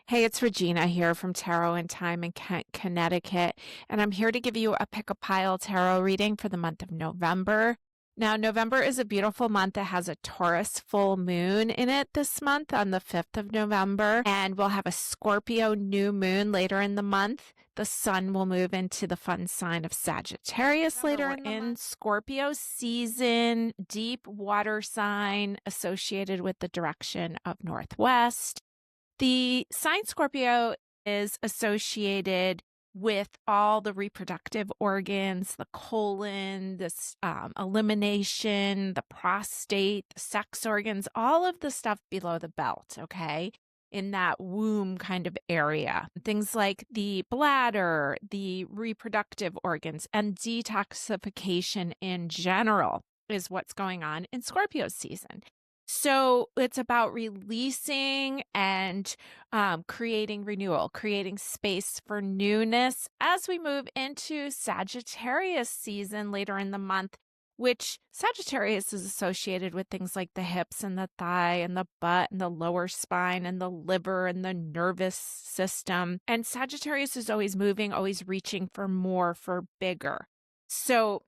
Hey, it's Regina here from Tarot and Time in Kent, Connecticut, and I'm here to give you a pick a pile tarot reading for the month of November. Now, November is a beautiful month. It has a Taurus full moon in it this month on the 5th of November, and we'll have a Scorpio new moon later in the month. The sun will move into the fun sign of Sagittarius later in the month. Scorpio season, deep water sign associated with the direction of northwest. The sign Scorpio is associated with all the reproductive organs, the colon, this elimination, the prostate, the sex organs, all of the stuff below the belt, okay? In that womb kind of area. Things like the bladder, the reproductive organs, and detoxification in general is what's going on in Scorpio season. So it's about releasing and creating renewal, creating space for newness as we move into Sagittarius season later in the month, which Sagittarius is associated with things like the hips and the thigh and the butt and the lower spine and the liver and the nervous system. And Sagittarius is always moving, always reaching for more, for bigger. So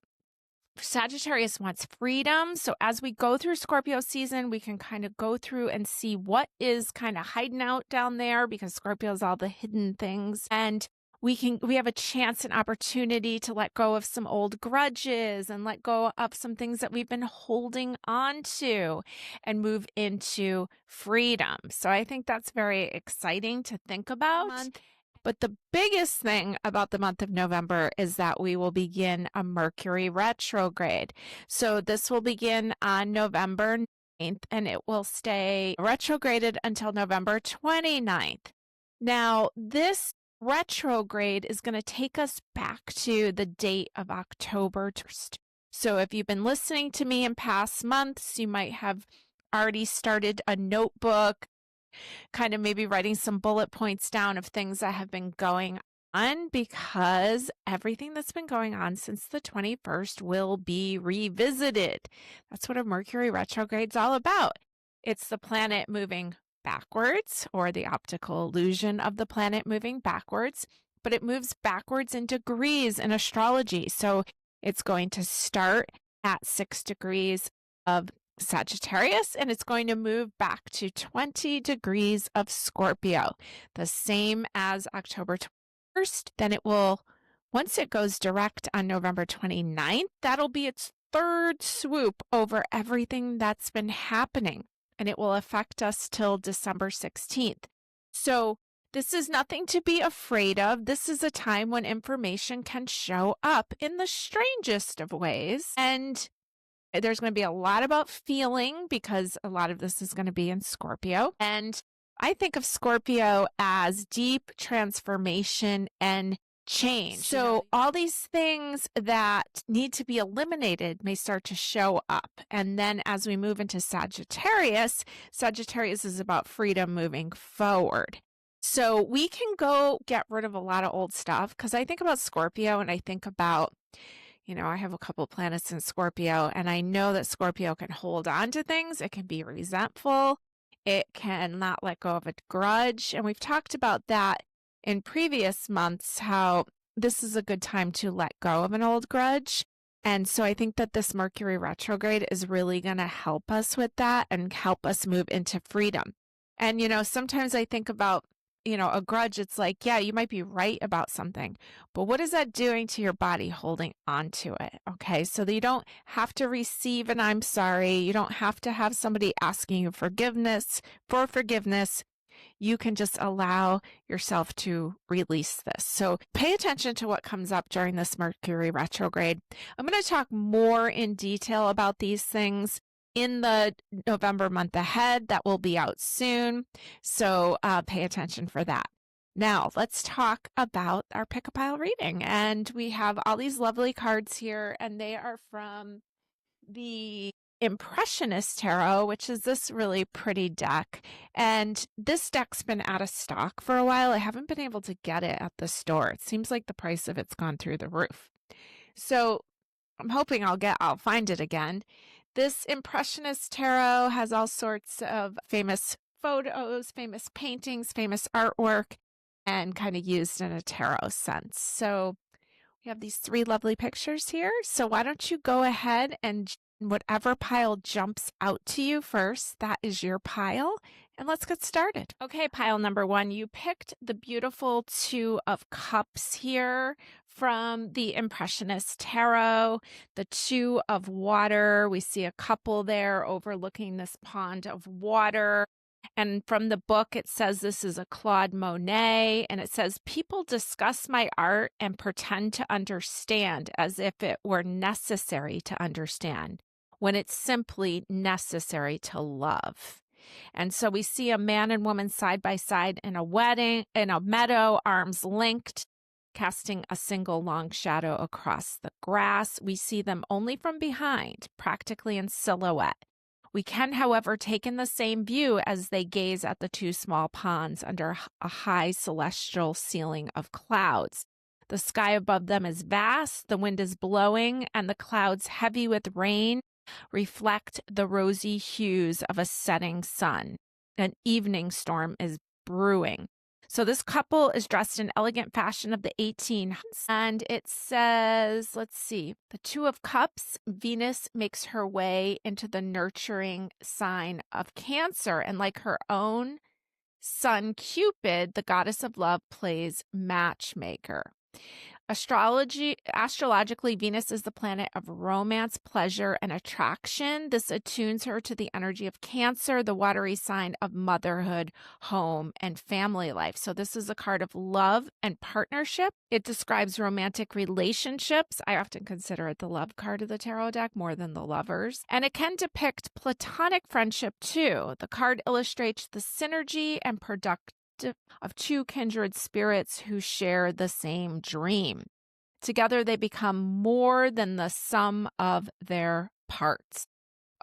Sagittarius wants freedom. So as we go through Scorpio season, we can kind of go through and see what is kind of hiding out down there, because Scorpio is all the hidden things. And we have a chance and opportunity to let go of some old grudges and let go of some things that we've been holding on to and move into freedom. So I think that's very exciting to think about. But the biggest thing about the month of November is that we will begin a Mercury retrograde. So this will begin on November 9th, and it will stay retrograded until November 29th. Now, this retrograde is going to take us back to the date of October 1st. So if you've been listening to me in past months, you might have already started a notebook, kind of maybe writing some bullet points down of things that have been going on, because everything that's been going on since the 21st will be revisited. That's what a Mercury retrograde is all about. It's the planet moving backwards, or the optical illusion of the planet moving backwards, but it moves backwards in degrees in astrology. So it's going to start at 6 degrees of Sagittarius, and it's going to move back to 20 degrees of Scorpio, the same as October 1st. Then it will, once it goes direct on November 29th, that'll be its third swoop over everything that's been happening, and it will affect us till December 16th. So this is nothing to be afraid of. This is a time when information can show up in the strangest of ways, and there's going to be a lot about feeling, because a lot of this is going to be in Scorpio. And I think of Scorpio as deep transformation and change. So all these things that need to be eliminated may start to show up. And then as we move into Sagittarius, Sagittarius is about freedom moving forward. So we can go get rid of a lot of old stuff, because I think about Scorpio and I think about, I have a couple planets in Scorpio, and I know that Scorpio can hold on to things. It can be resentful. It can not let go of a grudge. And we've talked about that in previous months, how this is a good time to let go of an old grudge. And so I think that this Mercury retrograde is really going to help us with that and help us move into freedom. And, sometimes I think about, a grudge. It's like, yeah, you might be right about something, but what is that doing to your body holding on to it? Okay. So that you don't have to receive an I'm sorry. You don't have to have somebody asking you for forgiveness. You can just allow yourself to release this. So pay attention to what comes up during this Mercury retrograde. I'm going to talk more in detail about these things in the November month ahead. That will be out soon. So pay attention for that. Now let's talk about our pick-a-pile reading. And we have all these lovely cards here, and they are from the Impressionist Tarot, which is this really pretty deck. And this deck's been out of stock for a while. I haven't been able to get it at the store. It seems like the price of it's gone through the roof. So I'm hoping I'll find it again. This Impressionist Tarot has all sorts of famous photos, famous paintings, famous artwork, and kind of used in a tarot sense. So we have these 3 lovely pictures here. So why don't you go ahead and whatever pile jumps out to you first, that is your pile. And let's get started. Okay, pile number 1, you picked the beautiful 2 of Cups here from the Impressionist Tarot, the 2 of Water. We see a couple there overlooking this pond of water. And from the book, it says this is a Claude Monet, and it says, people discuss my art and pretend to understand as if it were necessary to understand, when it's simply necessary to love. And so we see a man and woman side by side in a meadow, arms linked, casting a single long shadow across the grass. We see them only from behind, practically in silhouette. We can, however, take in the same view as they gaze at the 2 small ponds under a high celestial ceiling of clouds. The sky above them is vast, the wind is blowing, and the clouds, heavy with rain, reflect the rosy hues of a setting sun. An evening storm is brewing. So this couple is dressed in elegant fashion of the 1800s, and it says, let's see, the 2 of Cups, Venus makes her way into the nurturing sign of Cancer, and like her own son Cupid, the goddess of love plays matchmaker. Astrologically, Venus is the planet of romance, pleasure, and attraction. This attunes her to the energy of Cancer, the watery sign of motherhood, home, and family life. So this is a card of love and partnership. It describes romantic relationships. I often consider it the love card of the tarot deck more than the lovers. And it can depict platonic friendship too. The card illustrates the synergy and production of 2 kindred spirits who share the same dream. Together, they become more than the sum of their parts.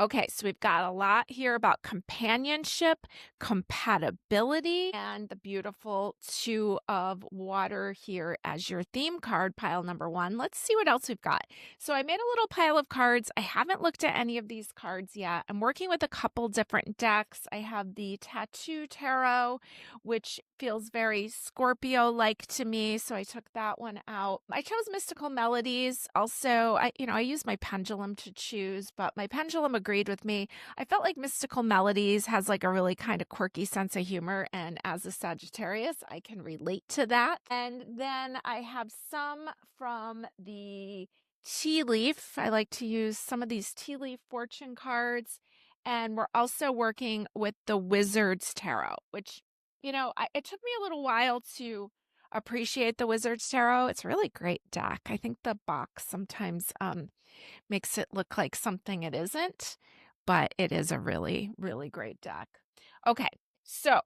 Okay, so we've got a lot here about companionship, compatibility, and the beautiful 2 of Water here as your theme card, pile number 1. Let's see what else we've got. So I made a little pile of cards. I haven't looked at any of these cards yet. I'm working with a couple different decks. I have the Tattoo Tarot, which feels very Scorpio-like to me, so I took that one out. I chose Mystical Melodies. Also, I use my pendulum to choose, but my pendulum agreed with me. I felt like Mystical Melodies has like a really kind of quirky sense of humor, and as a Sagittarius, I can relate to that. And then I have some from the Tea Leaf. I like to use some of these Tea Leaf fortune cards, and we're also working with the Wizard's Tarot, which it took me a little while to appreciate the Wizard's Tarot. It's a really great deck. I think the box sometimes makes it look like something it isn't, but it is a really, really great deck. Okay, so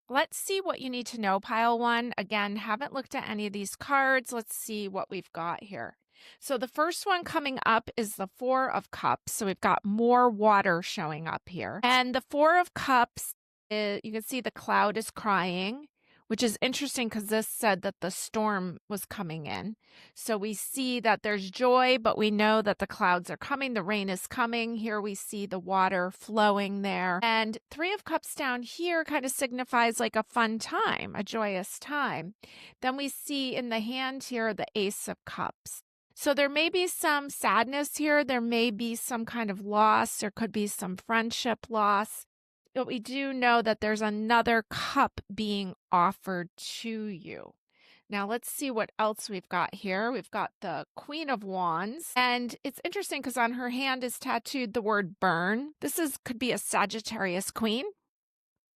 let's see what you need to know, pile 1. Again, haven't looked at any of these cards. Let's see what we've got here. So the first one coming up is the 4 of Cups. So we've got more water showing up here. And the 4 of Cups, you can see the cloud is crying, which is interesting because this said that the storm was coming in. So we see that there's joy, but we know that the clouds are coming. The rain is coming. Here we see the water flowing there. And 3 of Cups down here kind of signifies like a fun time, a joyous time. Then we see in the hand here the Ace of Cups. So there may be some sadness here. There may be some kind of loss. There could be some friendship loss. But we do know that there's another cup being offered to you. Now let's see what else we've got here. We've got the Queen of Wands, and it's interesting because on her hand is tattooed the word burn. This could be a Sagittarius queen,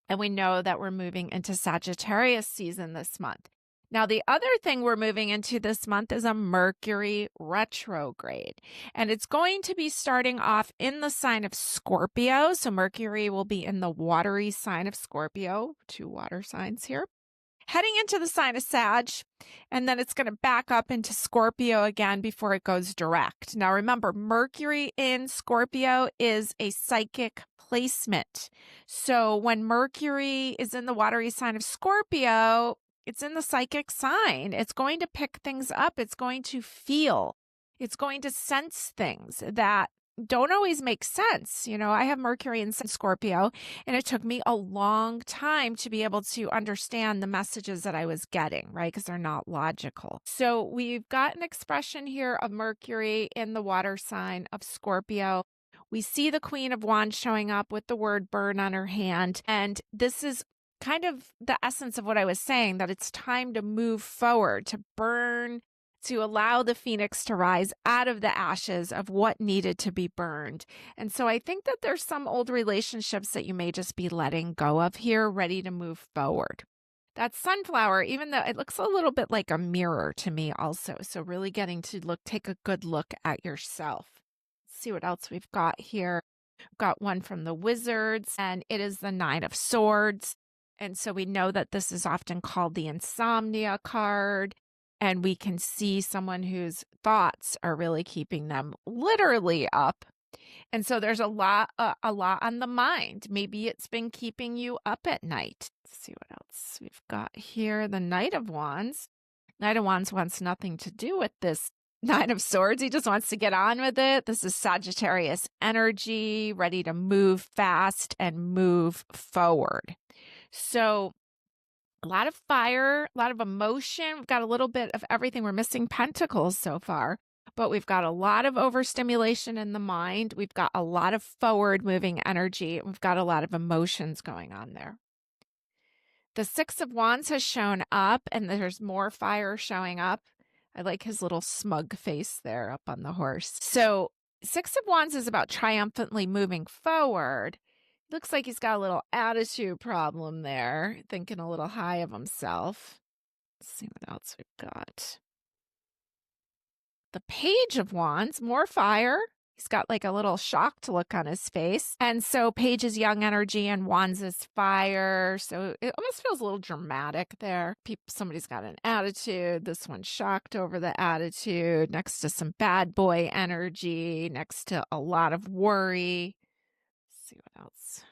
and we know that we're moving into Sagittarius season this month. Now, the other thing we're moving into this month is a Mercury retrograde, and it's going to be starting off in the sign of Scorpio. So Mercury will be in the watery sign of Scorpio, 2 water signs here, heading into the sign of Sag, and then it's going to back up into Scorpio again before it goes direct. Now, remember, Mercury in Scorpio is a psychic placement. So when Mercury is in the watery sign of Scorpio, it's in the psychic sign. It's going to pick things up. It's going to feel. It's going to sense things that don't always make sense. You know, I have Mercury in Scorpio, and it took me a long time to be able to understand the messages that I was getting, right? Because they're not logical. So we've got an expression here of Mercury in the water sign of Scorpio. We see the Queen of Wands showing up with the word burn on her hand. And this is kind of the essence of what I was saying, that it's time to move forward, to burn, to allow the phoenix to rise out of the ashes of what needed to be burned. And so I think that there's some old relationships that you may just be letting go of here, ready to move forward. That sunflower, even though it looks a little bit like a mirror to me also. So really getting to take a good look at yourself. Let's see what else we've got here. We've got one from the Wizards, and it is the Nine of Swords. And so we know that this is often called the insomnia card. And we can see someone whose thoughts are really keeping them literally up. And so there's a lot on the mind. Maybe it's been keeping you up at night. Let's see what else we've got here. The Knight of Wands. Knight of Wands wants nothing to do with this Nine of Swords. He just wants to get on with it. This is Sagittarius energy, ready to move fast and move forward. So a lot of fire, a lot of emotion. We've got a little bit of everything. We're missing pentacles so far, but we've got a lot of overstimulation in the mind. We've got a lot of forward moving energy. We've got a lot of emotions going on there. The Six of Wands has shown up, and there's more fire showing up. I like his little smug face there up on the horse. So Six of Wands is about triumphantly moving forward. Looks like he's got a little attitude problem there, thinking a little high of himself. Let's see what else we've got. The Page of Wands, more fire. He's got like a little shocked look on his face. And so Page is young energy and Wands is fire. So it almost feels a little dramatic there. Somebody's got an attitude. This one's shocked over the attitude, next to some bad boy energy, next to a lot of worry. Let's see what else.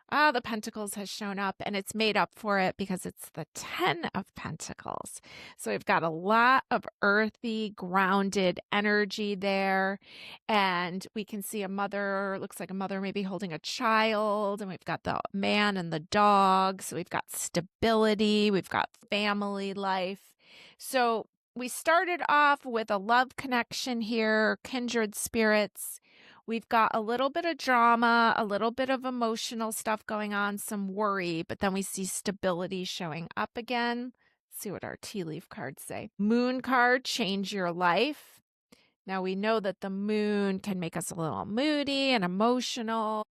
The Pentacles has shown up, and it's made up for it because it's the 10 of Pentacles. So we've got a lot of earthy, grounded energy there. And we can see a mother, looks like a mother maybe holding a child. And we've got the man and the dog. So we've got stability. We've got family life. So we started off with a love connection here, kindred spirits. We've got a little bit of drama, a little bit of emotional stuff going on, some worry, but then we see stability showing up again. Let's see what our tea leaf cards say. Moon card, change your life. Now we know that the moon can make us a little moody and emotional.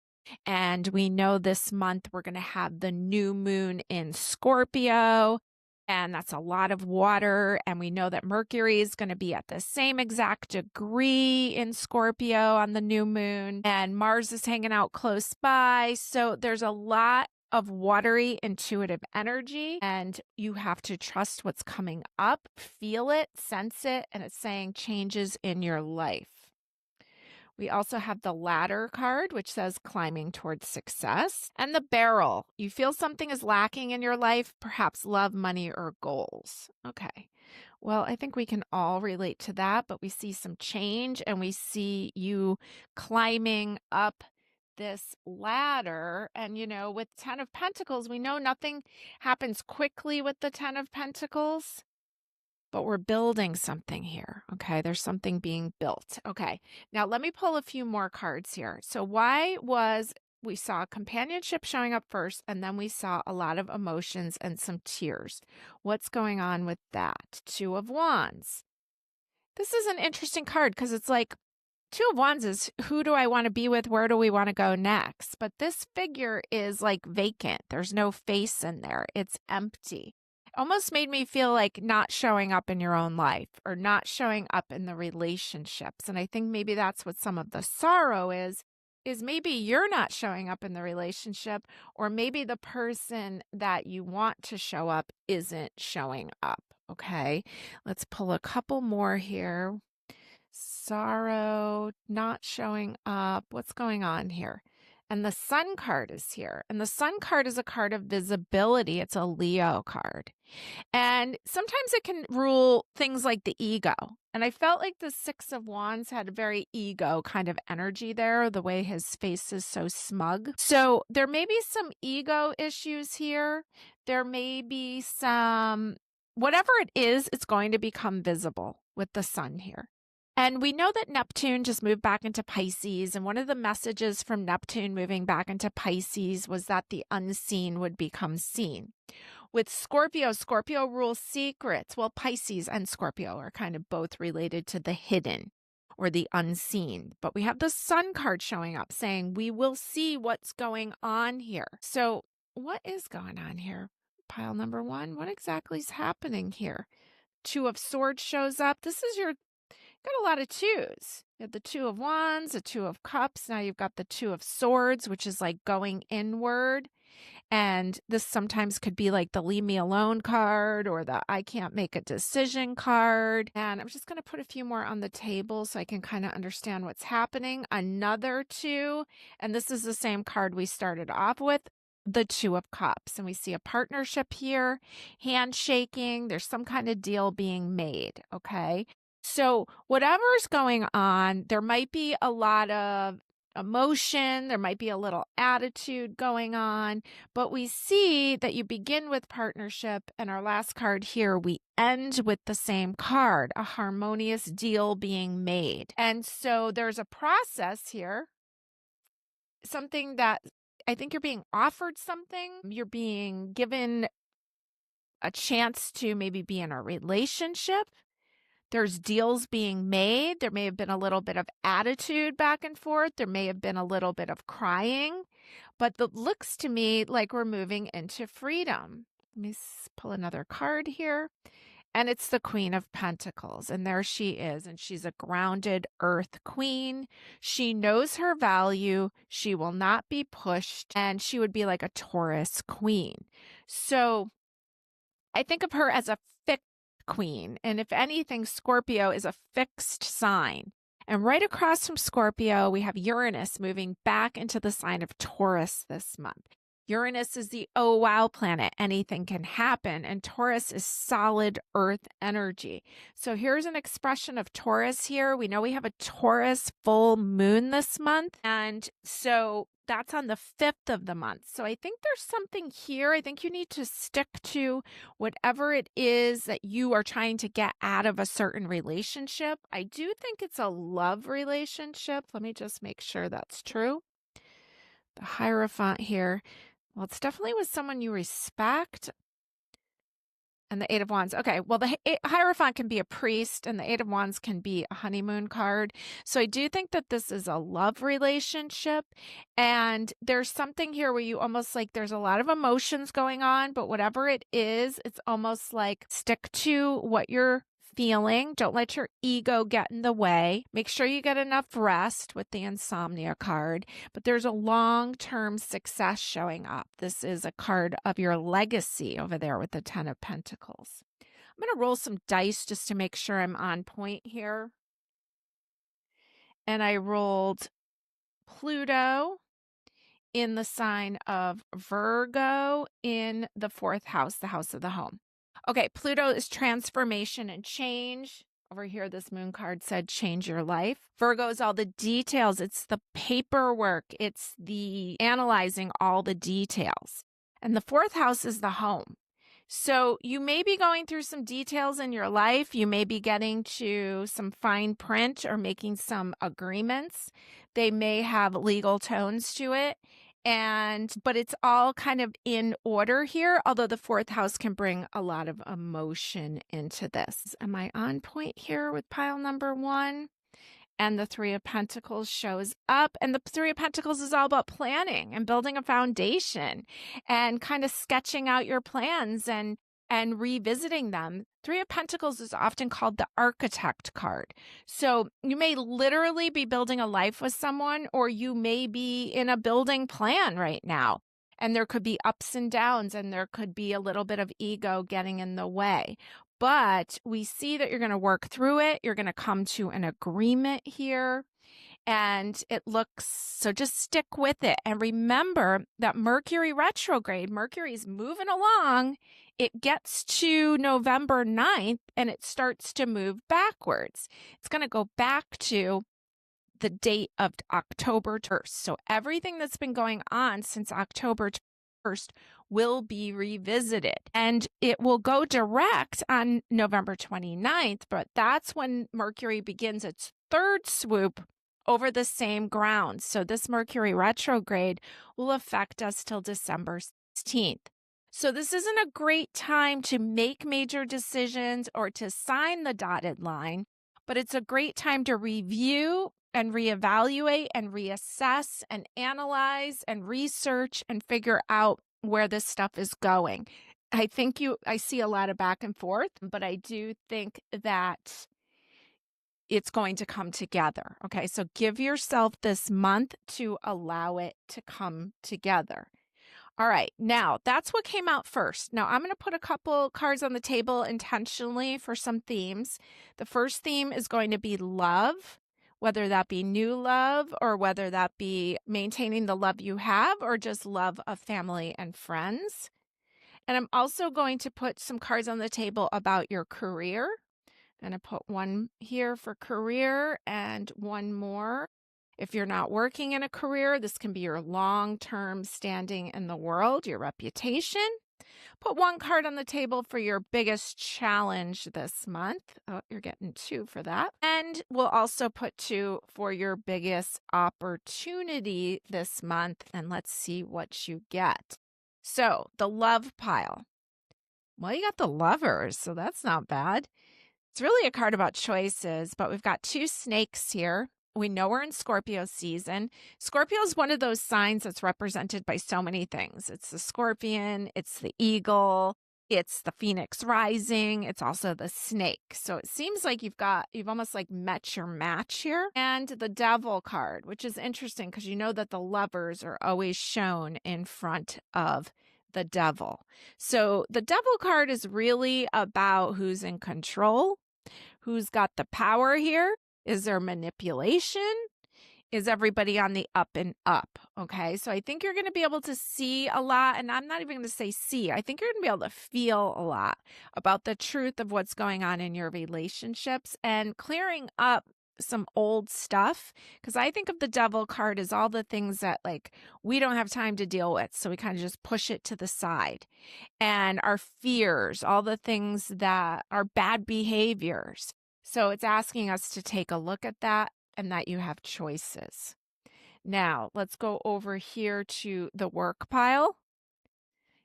And we know this month we're going to have the new moon in Scorpio. And that's a lot of water. And we know that Mercury is going to be at the same exact degree in Scorpio on the new moon. And Mars is hanging out close by. So there's a lot of watery, intuitive energy. And you have to trust what's coming up, feel it, sense it. And it's saying changes in your life. We also have the Ladder card, which says climbing towards success, and the Barrel. You feel something is lacking in your life, perhaps love, money, or goals. Okay. Well, I think we can all relate to that, but we see some change and we see you climbing up this ladder. And, you know, with 10 of Pentacles, we know nothing happens quickly with the 10 of Pentacles. But we're building something here, okay? There's something being built. Okay, now let me pull a few more cards here. So we saw companionship showing up first, and then we saw a lot of emotions and some tears. What's going on with that? Two of Wands. This is an interesting card because it's like, Two of Wands is who do I want to be with? Where do we want to go next? But this figure is like vacant. There's no face in there. It's empty. Almost made me feel like not showing up in your own life or not showing up in the relationships. And I think maybe that's what some of the sorrow is maybe you're not showing up in the relationship, or maybe the person that you want to show up isn't showing up. Okay, let's pull a couple more here. Sorrow, not showing up. What's going on here? And the Sun card is here. And the Sun card is a card of visibility. It's a Leo card. And sometimes it can rule things like the ego. And I felt like the Six of Wands had a very ego kind of energy there, the way his face is so smug. So there may be some ego issues here. There may be some, whatever it is, it's going to become visible with the Sun here. And we know that Neptune just moved back into Pisces. And one of the messages from Neptune moving back into Pisces was that the unseen would become seen. With Scorpio, Scorpio rules secrets. Well, Pisces and Scorpio are kind of both related to the hidden or the unseen. But we have the Sun card showing up saying we will see what's going on here. So what is going on here? Pile number one, what exactly is happening here? Two of Swords shows up. This is your, got a lot of twos. You have the Two of Wands, the Two of Cups. Now you've got the Two of Swords, which is like going inward. And this sometimes could be like the leave me alone card or the I can't make a decision card. And I'm just going to put a few more on the table so I can kind of understand what's happening. Another two, and this is the same card we started off with, the Two of Cups. And we see a partnership here, handshaking. There's some kind of deal being made, okay? So whatever's going on, there might be a lot of emotion, there might be a little attitude going on, but we see that you begin with partnership, and our last card here, we end with the same card, a harmonious deal being made. And so there's a process here, something that I think you're being offered something, you're being given a chance to maybe be in a relationship. There's deals being made. There may have been a little bit of attitude back and forth. There may have been a little bit of crying, but it looks to me like we're moving into freedom. Let me pull another card here. And it's the Queen of Pentacles. And there she is. And she's a grounded earth queen. She knows her value. She will not be pushed. And she would be like a Taurus queen. So I think of her as a fixed queen. And if anything, Scorpio is a fixed sign. And right across from Scorpio, we have Uranus moving back into the sign of Taurus this month. Uranus is the oh wow planet. Anything can happen. And Taurus is solid earth energy. So here's an expression of Taurus here. We know we have a Taurus full moon this month. And so that's on the 5th of the month. So I think there's something here. I think you need to stick to whatever it is that you are trying to get out of a certain relationship. I do think it's a love relationship. Let me just make sure that's true. The Hierophant here. Well, it's definitely with someone you respect. And the Eight of Wands. Okay, well, the Hierophant can be a priest, and the Eight of Wands can be a honeymoon card. So I do think that this is a love relationship. And there's something here where you almost like there's a lot of emotions going on, but whatever it is, it's almost like stick to what you're feeling. Don't let your ego get in the way. Make sure you get enough rest with the Insomnia card. But there's a long-term success showing up. This is a card of your legacy over there with the Ten of Pentacles. I'm going to roll some dice just to make sure I'm on point here. And I rolled Pluto in the sign of Virgo in the 4th house, the house of the home. Okay, Pluto is transformation and change. Over here, this moon card said change your life. Virgo is all the details. It's the paperwork. It's the analyzing all the details. And the 4th house is the home. So you may be going through some details in your life. You may be getting to some fine print or making some agreements. They may have legal tones to it. But it's all kind of in order here, although the 4th house can bring a lot of emotion into this. Am I on point here with pile number 1? And the Three of Pentacles shows up. And the Three of Pentacles is all about planning and building a foundation and kind of sketching out your plans and revisiting them. Three of Pentacles is often called the architect card. So you may literally be building a life with someone, or you may be in a building plan right now. And there could be ups and downs, and there could be a little bit of ego getting in the way. But we see that you're going to work through it. You're going to come to an agreement here. And it looks, so just stick with it. And remember that Mercury retrograde, Mercury's moving along. It gets to November 9th and it starts to move backwards. It's going to go back to the date of October 1st. So everything that's been going on since October 1st will be revisited, and it will go direct on November 29th, but that's when Mercury begins its third swoop over the same ground. So this Mercury retrograde will affect us till December 16th. So this isn't a great time to make major decisions or to sign the dotted line, but it's a great time to review and reevaluate and reassess and analyze and research and figure out where this stuff is going. I see a lot of back and forth, but I do think that it's going to come together. Okay, so give yourself this month to allow it to come together. All right, now that's what came out first. Now I'm going to put a couple cards on the table intentionally for some themes. The first theme is going to be love, whether that be new love or whether that be maintaining the love you have or just love of family and friends. And I'm also going to put some cards on the table about your career. I'm going to put one here for career and one more. If you're not working in a career, this can be your long-term standing in the world, your reputation. Put one card on the table for your biggest challenge this month. Oh, you're getting two for that. And we'll also put two for your biggest opportunity this month. And let's see what you get. So the love pile. Well, you got the lovers, so that's not bad. It's really a card about choices, but we've got two snakes here. We know we're in Scorpio season. Scorpio is one of those signs that's represented by so many things. It's the scorpion, it's the eagle, it's the phoenix rising, it's also the snake. So it seems like you've almost like met your match here. And the devil card, which is interesting because you know that the lovers are always shown in front of the devil. So the devil card is really about who's in control, who's got the power here. Is there manipulation? Is everybody on the up and up? Okay, so I think you're going to be able to see a lot, and I'm not even going to say see. I think you're going to be able to feel a lot about the truth of what's going on in your relationships and clearing up some old stuff, because I think of the devil card as all the things that like we don't have time to deal with, so we kind of just push it to the side, and our fears, all the things that are bad behaviors. So it's asking us to take a look at that and that you have choices. Now let's go over here to the work pile.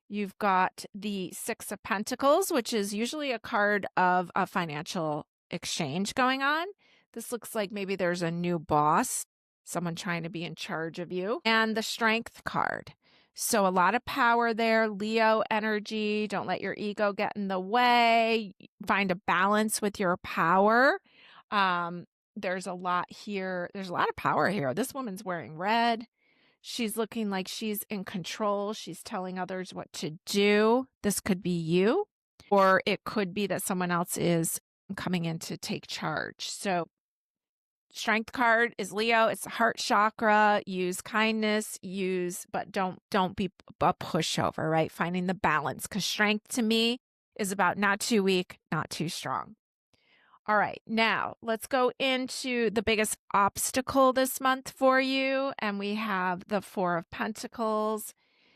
You've got the Six of Pentacles, which is usually a card of a financial exchange going on. This looks like maybe there's a new boss, someone trying to be in charge of you. And the Strength card. So a lot of power there, Leo energy. Don't let your ego get in the way. Find a balance with your power. There's a lot here. There's a lot of power here. This woman's wearing red. She's looking like she's in control. She's telling others what to do. This could be you, or it could be that someone else is coming in to take charge. So Strength card is Leo. It's the heart chakra. Use kindness, but don't be a pushover, right? Finding the balance, because strength to me is about not too weak, not too strong. All right, now let's go into the biggest obstacle this month for you. And we have the Four of Pentacles.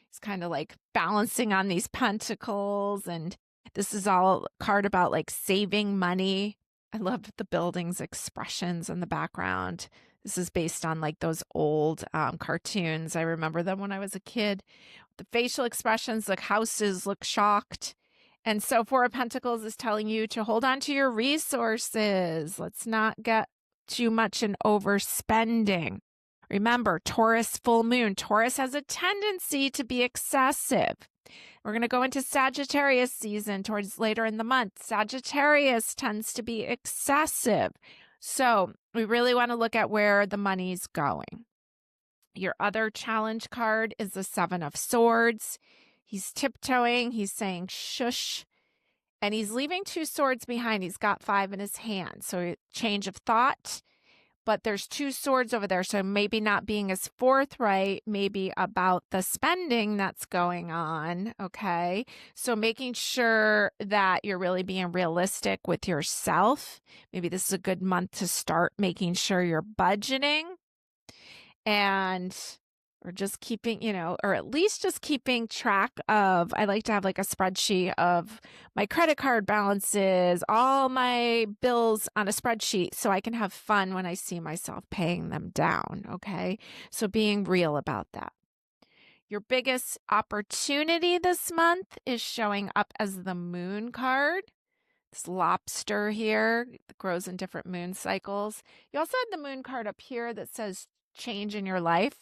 It's kind of like balancing on these pentacles. And this is all a card about like saving money. I love the building's expressions in the background. This is based on like those old cartoons. I remember them when I was a kid. The facial expressions, the houses look shocked. And so Four of Pentacles is telling you to hold on to your resources. Let's not get too much in overspending. Remember, Taurus full moon. Taurus has a tendency to be excessive. We're going to go into Sagittarius season towards later in the month. Sagittarius tends to be excessive. So we really want to look at where the money's going. Your other challenge card is the Seven of Swords. He's tiptoeing. He's saying shush. And he's leaving two swords behind. He's got five in his hand. So change of thought. but there's two swords over there. So maybe not being as forthright, maybe about the spending that's going on. Okay. So making sure that you're really being realistic with yourself. Maybe this is a good month to start making sure you're budgeting and or just keeping, or at least just keeping track of, I like to have like a spreadsheet of my credit card balances, all my bills on a spreadsheet so I can have fun when I see myself paying them down. Okay. So being real about that. Your biggest opportunity this month is showing up as the moon card. This lobster here that grows in different moon cycles. You also have the moon card up here that says change in your life.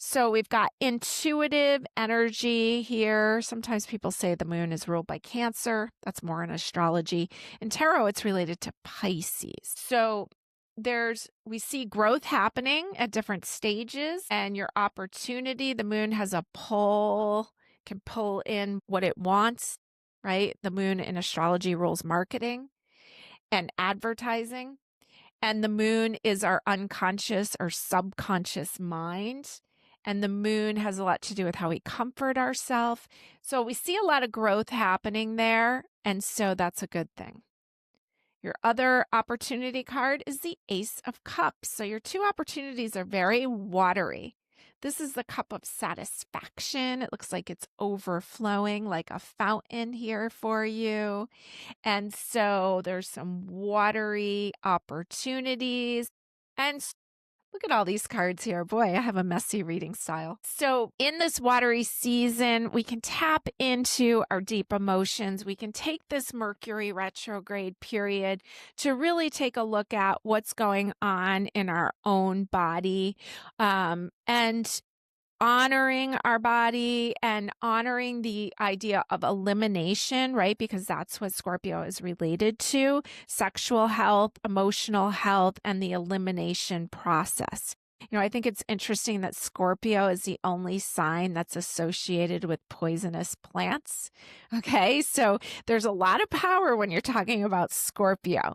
So we've got intuitive energy here. Sometimes people say the moon is ruled by Cancer. That's more in astrology. In tarot, it's related to Pisces. So we see growth happening at different stages, and your opportunity, the moon has a pull, can pull in what it wants, right? The moon in astrology rules marketing and advertising. And the moon is our unconscious or subconscious mind. And the moon has a lot to do with how we comfort ourselves. So we see a lot of growth happening there. And so that's a good thing. Your other opportunity card is the Ace of Cups. So your two opportunities are very watery. This is the cup of satisfaction. It looks like it's overflowing like a fountain here for you. And so there's some watery opportunities. And look at all these cards here. Boy, I have a messy reading style. So in this watery season, we can tap into our deep emotions. We can take this Mercury retrograde period to really take a look at what's going on in our own body, and honoring our body and honoring the idea of elimination, right? Because that's what Scorpio is related to: sexual health, emotional health, and the elimination process. I think it's interesting that Scorpio is the only sign that's associated with poisonous plants. Okay, so there's a lot of power when you're talking about Scorpio.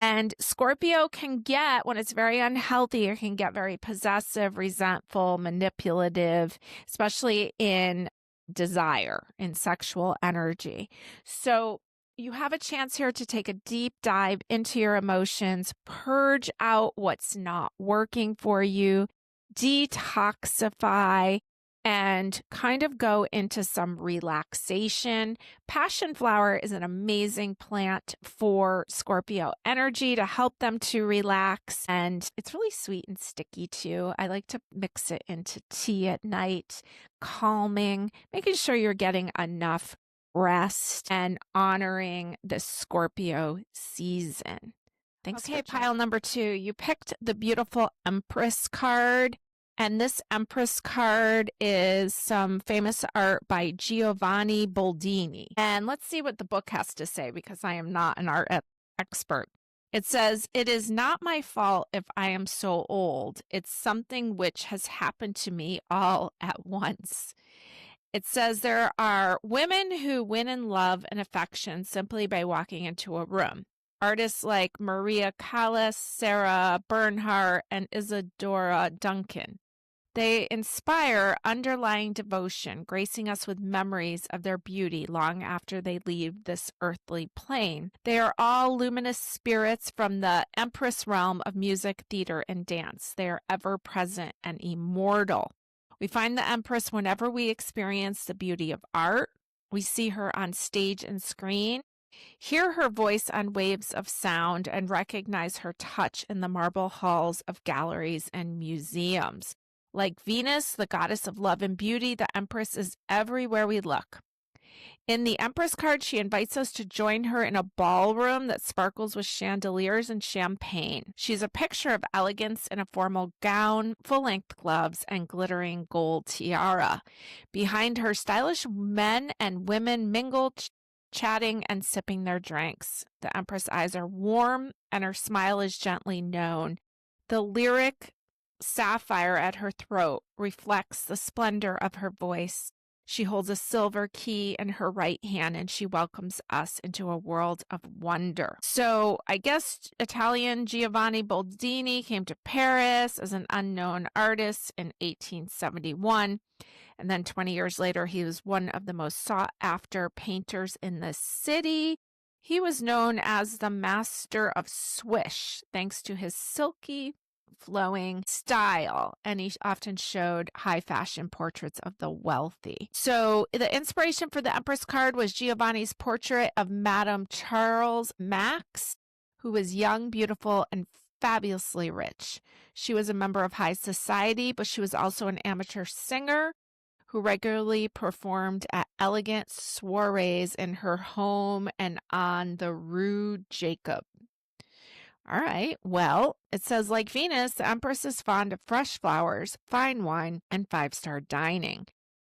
And Scorpio can get, when it's very unhealthy, it can get very possessive, resentful, manipulative, especially in desire, in sexual energy. So you have a chance here to take a deep dive into your emotions, purge out what's not working for you, detoxify, and kind of go into some relaxation. Passion flower is an amazing plant for Scorpio energy to help them to relax. And it's really sweet and sticky too. I like to mix it into tea at night, calming, making sure you're getting enough rest and honoring the Scorpio season. Thanks. Okay, pile number 2. You picked the beautiful Empress card. And this Empress card is some famous art by Giovanni Boldini. And let's see what the book has to say, because I am not an art expert. It says, "It is not my fault if I am so old. It's something which has happened to me all at once." It says there are women who win in love and affection simply by walking into a room. Artists like Maria Callas, Sarah Bernhardt, and Isadora Duncan. They inspire underlying devotion, gracing us with memories of their beauty long after they leave this earthly plane. They are all luminous spirits from the Empress realm of music, theater, and dance. They are ever present and immortal. We find the Empress whenever we experience the beauty of art. We see her on stage and screen, hear her voice on waves of sound, and recognize her touch in the marble halls of galleries and museums. Like Venus, the goddess of love and beauty, the Empress is everywhere we look. In the Empress card, she invites us to join her in a ballroom that sparkles with chandeliers and champagne. She's a picture of elegance in a formal gown, full-length gloves, and glittering gold tiara. Behind her, stylish men and women mingle, chatting and sipping their drinks. The Empress eyes are warm, and her smile is gently known. The lyric sapphire at her throat reflects the splendor of her voice. She holds a silver key in her right hand, and she welcomes us into a world of wonder. So I guess Italian Giovanni Boldini came to Paris as an unknown artist in 1871. And then 20 years later, he was one of the most sought-after painters in the city. He was known as the master of swish, thanks to his silky, flowing style, and he often showed high fashion portraits of the wealthy. So the inspiration for the Empress card was Giovanni's portrait of Madame Charles Max, who was young, beautiful, and fabulously rich. She was a member of high society, but she was also an amateur singer who regularly performed at elegant soirees in her home and on the Rue Jacob. All right, well, it says, like Venus, the Empress is fond of fresh flowers, fine wine, and five-star dining.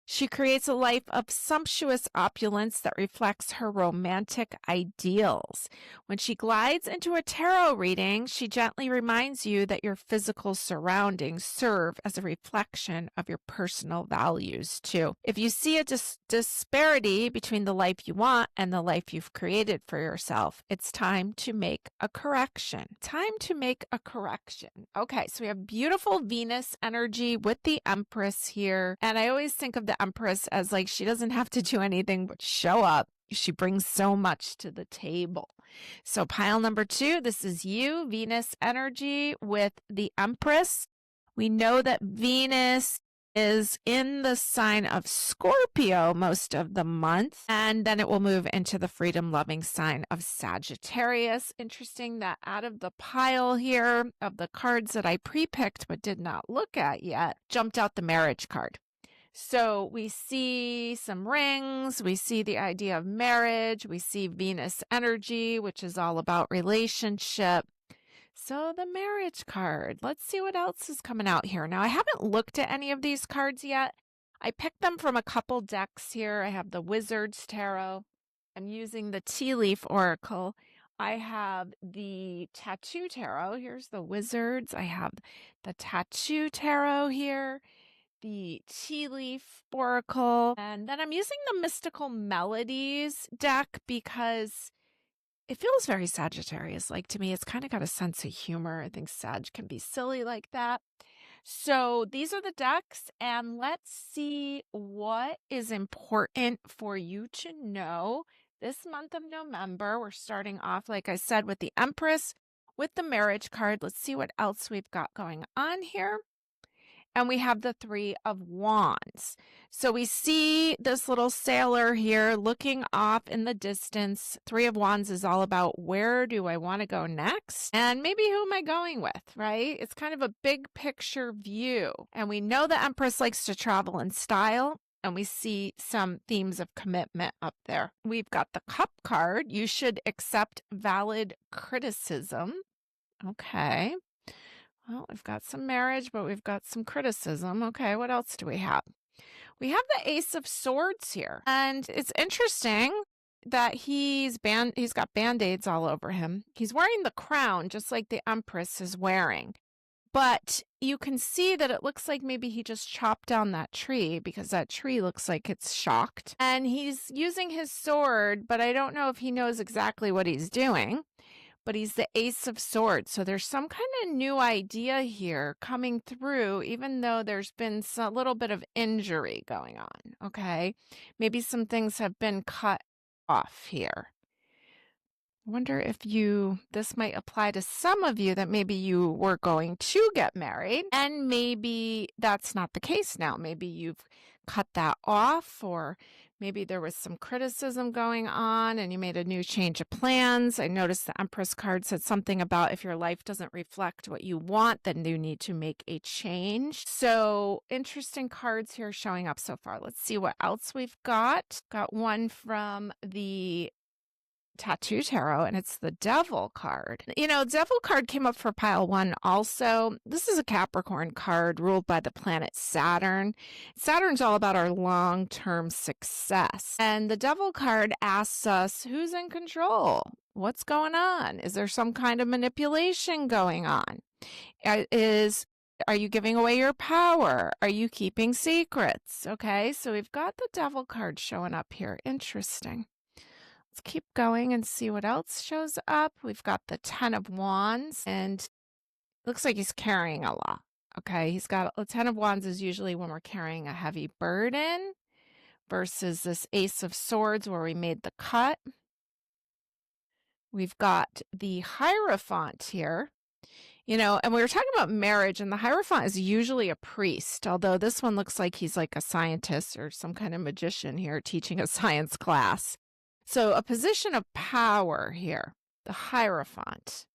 She creates a life of sumptuous opulence that reflects her romantic ideals. When she glides into a tarot reading, she gently reminds you that your physical surroundings serve as a reflection of your personal values, too. If you see a disparity between the life you want and the life you've created for yourself, it's time to make a correction. Time to make a correction. Okay, so we have beautiful Venus energy with the Empress here. And I always think of the Empress as like she doesn't have to do anything but show up. She brings so much to the table. So pile number 2, this is you, Venus energy with the Empress. We know that Venus is in the sign of Scorpio most of the month, and then it will move into the freedom-loving sign of Sagittarius. Interesting that out of the pile here of the cards that I pre-picked but did not look at yet, jumped out the marriage card. So we see some rings, we see the idea of marriage, we see Venus energy, which is all about relationship. So the marriage card, let's see what else is coming out here. Now, I haven't looked at any of these cards yet. I picked them from a couple decks here. I have the Wizard's Tarot. I'm using the Tea Leaf Oracle. I have the Tattoo Tarot. Here's the Wizards. I have the Tattoo Tarot here, the Tea Leaf Oracle, and then I'm using the Mystical Melodies deck because it feels very Sagittarius-like to me. It's kind of got a sense of humor. I think Sag can be silly like that. So these are the decks, and let's see what is important for you to know this month of November. We're starting off, like I said, with the Empress, with the marriage card. Let's see what else we've got going on here. And we have the Three of Wands. So we see this little sailor here looking off in the distance. Three of Wands is all about where do I want to go next? And maybe who am I going with, right? It's kind of a big picture view. And we know the Empress likes to travel in style. And we see some themes of commitment up there. We've got the Cup card. You should accept valid criticism. Okay. Well, we've got some marriage, but we've got some criticism. Okay, what else do we have? We have the Ace of Swords here. And it's interesting that he's got Band-Aids all over him. He's wearing the crown, just like the Empress is wearing. But you can see that it looks like maybe he just chopped down that tree because that tree looks like it's shocked. And he's using his sword, but I don't know if he knows exactly what he's doing. But he's the Ace of Swords. So there's some kind of new idea here coming through, even though there's been a little bit of injury going on, okay? Maybe some things have been cut off here. I wonder if this might apply to some of you that maybe you were going to get married, and maybe that's not the case now. Maybe you've cut that off, or maybe there was some criticism going on and you made a new change of plans. I noticed the Empress card said something about if your life doesn't reflect what you want, then you need to make a change. So interesting cards here showing up so far. Let's see what else we've got. Got one from the Tattoo Tarot, and it's the Devil card. You know, Devil card came up for pile 1 also. This is a Capricorn card ruled by the planet Saturn. Saturn's all about our long-term success. And the Devil card asks us, who's in control? What's going on? Is there some kind of manipulation going on? Is Are you giving away your power? Are you keeping secrets? Okay, so we've got the Devil card showing up here. Interesting. Let's keep going and see what else shows up. We've got the 10 of Wands, and it looks like he's carrying a lot. Okay, he's got a 10 of Wands is usually when we're carrying a heavy burden versus this Ace of Swords where we made the cut. We've got the Hierophant here. You know, and we were talking about marriage, and the Hierophant is usually a priest, although this one looks like he's like a scientist or some kind of magician here teaching a science class. So a position of power here, the Hierophant.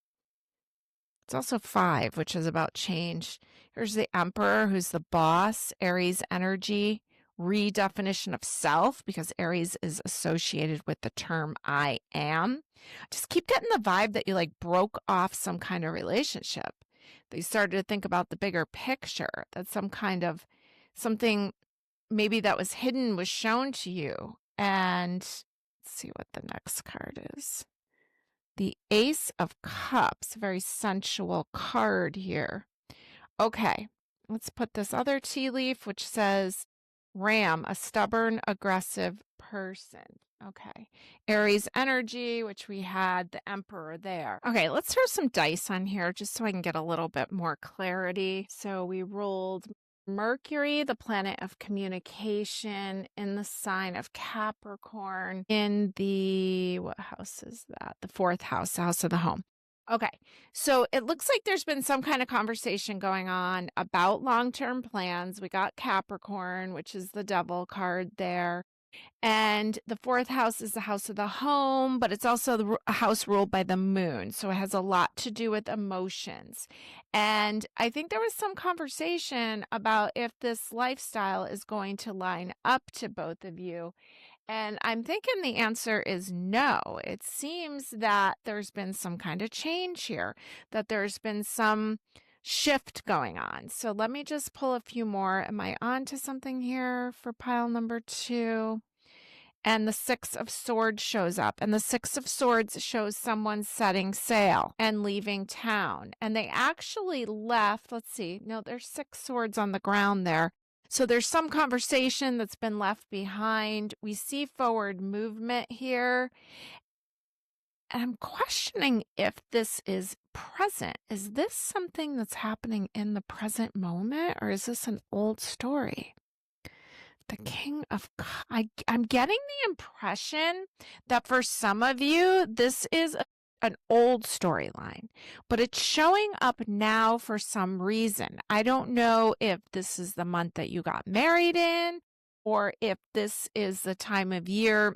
It's also 5, which is about change. Here's the Emperor, who's the boss, Aries energy, redefinition of self, because Aries is associated with the term I am. Just keep getting the vibe that you like broke off some kind of relationship. That you started to think about the bigger picture, that some kind of something maybe that was hidden was shown to you. And let's see what the next card is. The Ace of Cups, a very sensual card here. Okay, let's put this other tea leaf, which says Ram, a stubborn, aggressive person. Okay, Aries energy, which we had the Emperor there. Okay, let's throw some dice on here just so I can get a little bit more clarity. So we rolled Mercury, the planet of communication, in the sign of Capricorn, in the, what house is that? The 4th house, the house of the home. Okay, so it looks like there's been some kind of conversation going on about long-term plans. We got Capricorn, which is the Devil card there. And the 4th house is the house of the home, but it's also a house ruled by the moon. So it has a lot to do with emotions. And I think there was some conversation about if this lifestyle is going to line up to both of you. And I'm thinking the answer is no. It seems that there's been some kind of change here, that there's been some shift going on. So let me just pull a few more. Am I on to something here for pile number 2? And the 6 of Swords shows up. And the 6 of Swords shows someone setting sail and leaving town. And they actually left, let's see, no, there's 6 swords on the ground there. So there's some conversation that's been left behind. We see forward movement here. And I'm questioning if this is present. Is this something that's happening in the present moment, or is this an old story? The King of I'm getting the impression that for some of you, this is an old storyline, but it's showing up now for some reason. I don't know if this is the month that you got married in, or if this is the time of year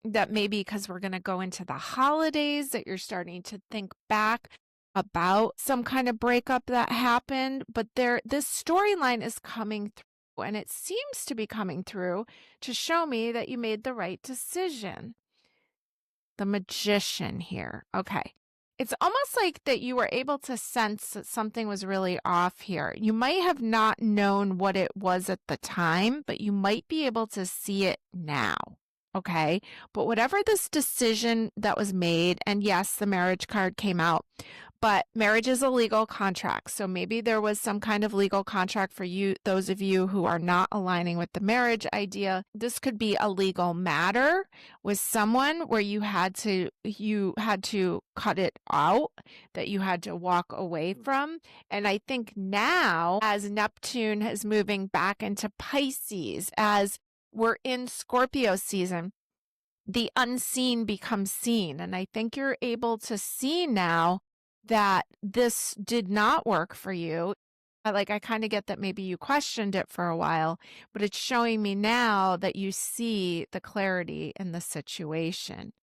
that maybe because we're going to go into the holidays that you're starting to think back about some kind of breakup that happened. But this storyline is coming through, and it seems to be coming through to show me that you made the right decision. The Magician here. Okay. It's almost like that you were able to sense that something was really off here. You might have not known what it was at the time, but you might be able to see it now. Okay. But whatever this decision that was made, and yes, the marriage card came out, but marriage is a legal contract. So maybe there was some kind of legal contract for you, those of you who are not aligning with the marriage idea. This could be a legal matter with someone where you had to cut it out, that you had to walk away from. And I think now, as Neptune is moving back into Pisces, as we're in Scorpio season, the unseen becomes seen. And I think you're able to see now that this did not work for you. I kind of get that maybe you questioned it for a while, but it's showing me now that you see the clarity in the situation.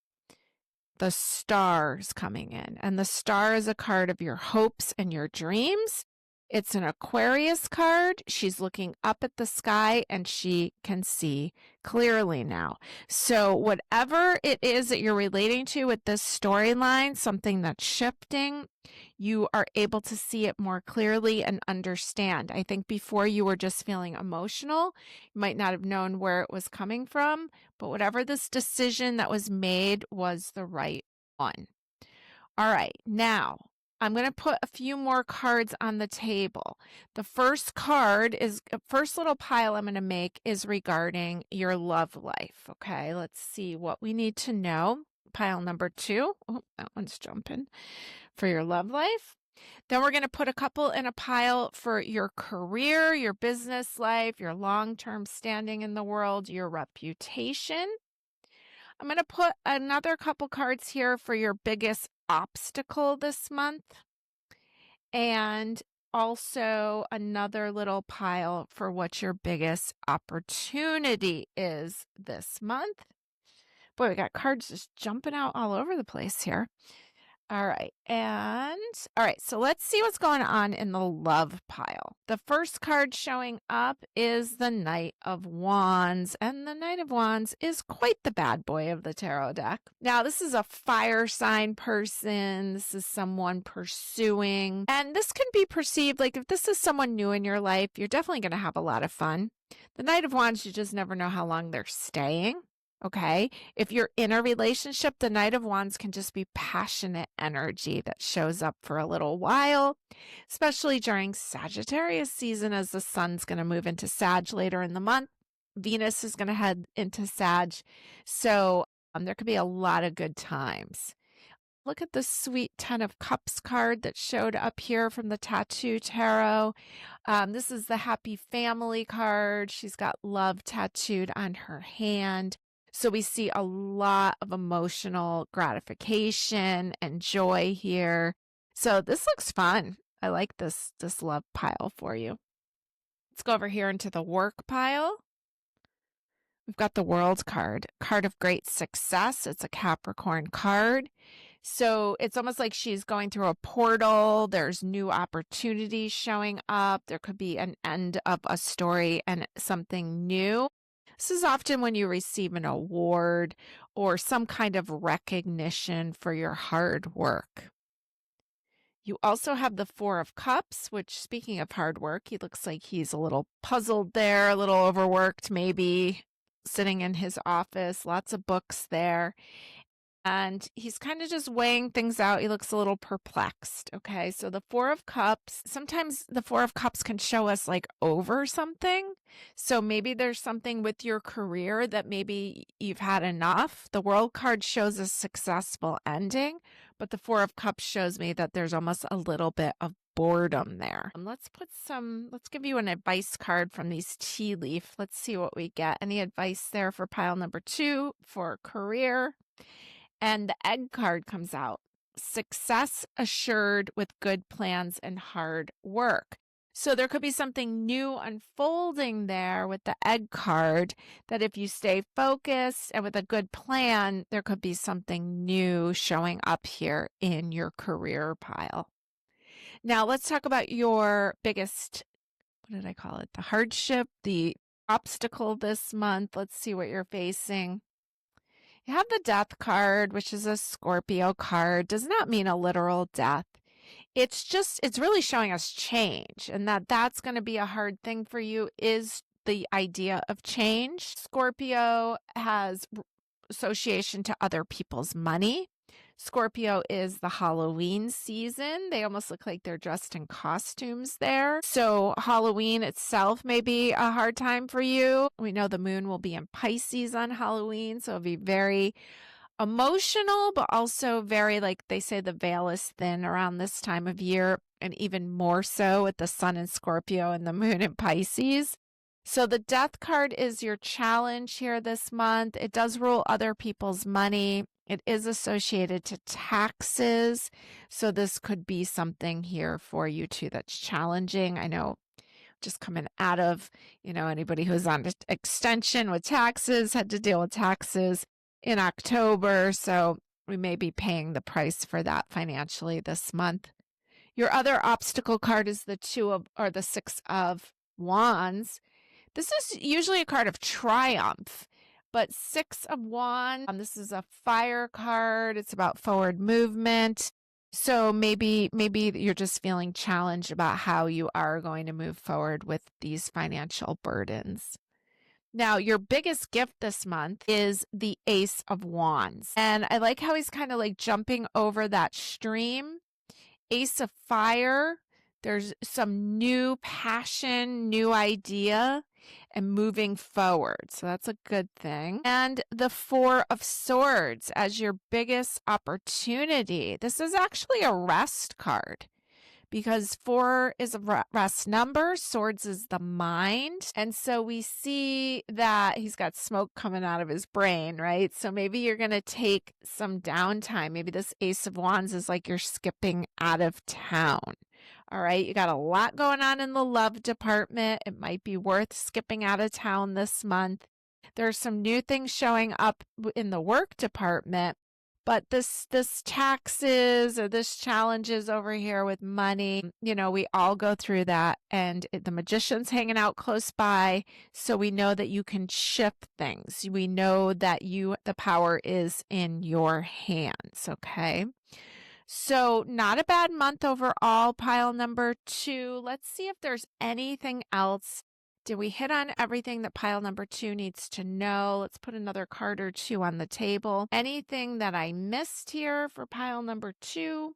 The Star's coming in, and the Star is a card of your hopes and your dreams. It's an Aquarius card. She's looking up at the sky and she can see clearly now. So whatever it is that you're relating to with this storyline, something that's shifting, you are able to see it more clearly and understand. I think before you were just feeling emotional. You might not have known where it was coming from, but whatever this decision that was made was the right one. All right, now I'm going to put a few more cards on the table. The first little pile I'm going to make is regarding your love life. Okay, let's see what we need to know. Pile number 2. Oh, that one's jumping. For your love life. Then we're going to put a couple in a pile for your career, your business life, your long-term standing in the world, your reputation. I'm going to put another couple cards here for your biggest obstacle this month. And also another little pile for what your biggest opportunity is this month. Boy, we got cards just jumping out all over the place here. All right. So let's see what's going on in the love pile. The first card showing up is the Knight of Wands, and the Knight of Wands is quite the bad boy of the tarot deck. Now, this is a fire sign person. This is someone pursuing, and this can be perceived like if this is someone new in your life, you're definitely going to have a lot of fun. The Knight of Wands, you just never know how long they're staying. Okay, if you're in a relationship, the Knight of Wands can just be passionate energy that shows up for a little while, especially during Sagittarius season as the sun's going to move into Sag later in the month. Venus is going to head into Sag. So there could be a lot of good times. Look at the sweet 10 of Cups card that showed up here from the Tattoo Tarot. This is the Happy Family card. She's got love tattooed on her hand. So we see a lot of emotional gratification and joy here. So this looks fun. I like this love pile for you. Let's go over here into the work pile. We've got the World card of great success. It's a Capricorn card. So it's almost like she's going through a portal. There's new opportunities showing up. There could be an end of a story and something new. This is often when you receive an award or some kind of recognition for your hard work. You also have the Four of Cups, which, speaking of hard work, he looks like he's a little puzzled there, a little overworked, maybe sitting in his office, lots of books there. And he's kind of just weighing things out. He looks a little perplexed. Okay, so the Four of Cups, sometimes the Four of Cups can show us like over something. So maybe there's something with your career that maybe you've had enough. The World card shows a successful ending, but the Four of Cups shows me that there's almost a little bit of boredom there. Let's give you an advice card from these tea leaf. Let's see what we get. Any advice there for pile number 2 for career? And the Egg card comes out. Success assured with good plans and hard work. So there could be something new unfolding there with the Egg card that if you stay focused and with a good plan, there could be something new showing up here in your career pile. Now let's talk about your biggest, what did I call it? The hardship, the obstacle this month. Let's see what you're facing. You have the Death card, which is a Scorpio card. Does not mean a literal death. It's really showing us change, and that's going to be a hard thing for you is the idea of change. Scorpio has association to other people's money. Scorpio is the Halloween season. They almost look like they're dressed in costumes there. So Halloween itself may be a hard time for you. We know the moon will be in Pisces on Halloween, so it'll be very emotional, but also very, like they say, the veil is thin around this time of year, and even more so with the sun in Scorpio and the moon in Pisces. So the Death card is your challenge here this month. It does rule other people's money. It is associated to taxes. So this could be something here for you too that's challenging. I know just coming out of, anybody who's on extension with taxes had to deal with taxes in October. So we may be paying the price for that financially this month. Your other obstacle card is the Six of Wands. This is usually a card of triumph, but Six of Wands, this is a fire card. It's about forward movement. So maybe you're just feeling challenged about how you are going to move forward with these financial burdens. Now, your biggest gift this month is the Ace of Wands. And I like how he's kind of like jumping over that stream Ace of Fire. There's some new passion, new idea, and moving forward. So that's a good thing. And the Four of Swords as your biggest opportunity. This is actually a rest card, because 4 is a rest number, swords is the mind. And so we see that he's got smoke coming out of his brain, right? So maybe you're going to take some downtime. Maybe this Ace of Wands is like you're skipping out of town. All right, you got a lot going on in the love department. It might be worth skipping out of town this month. There's some new things showing up in the work department. But this taxes or this challenges over here with money, you know, we all go through that, and the magician's hanging out close by. So we know that you can shift things. We know that the power is in your hands. Okay. So not a bad month overall, pile number 2. Let's see if there's anything else. Did we hit on everything that pile number 2 needs to know? Let's put another card or 2 on the table. Anything that I missed here for pile number 2?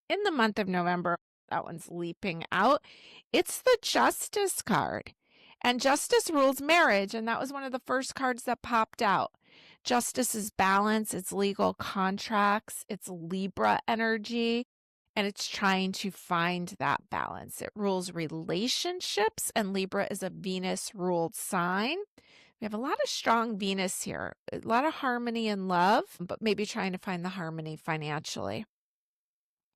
In the month of November, that one's leaping out. It's the Justice card. And Justice rules marriage, and that was one of the first cards that popped out. Justice is balance, it's legal contracts, it's Libra energy. And it's trying to find that balance. It rules relationships, and Libra is a Venus-ruled sign. We have a lot of strong Venus here, a lot of harmony and love, but maybe trying to find the harmony financially.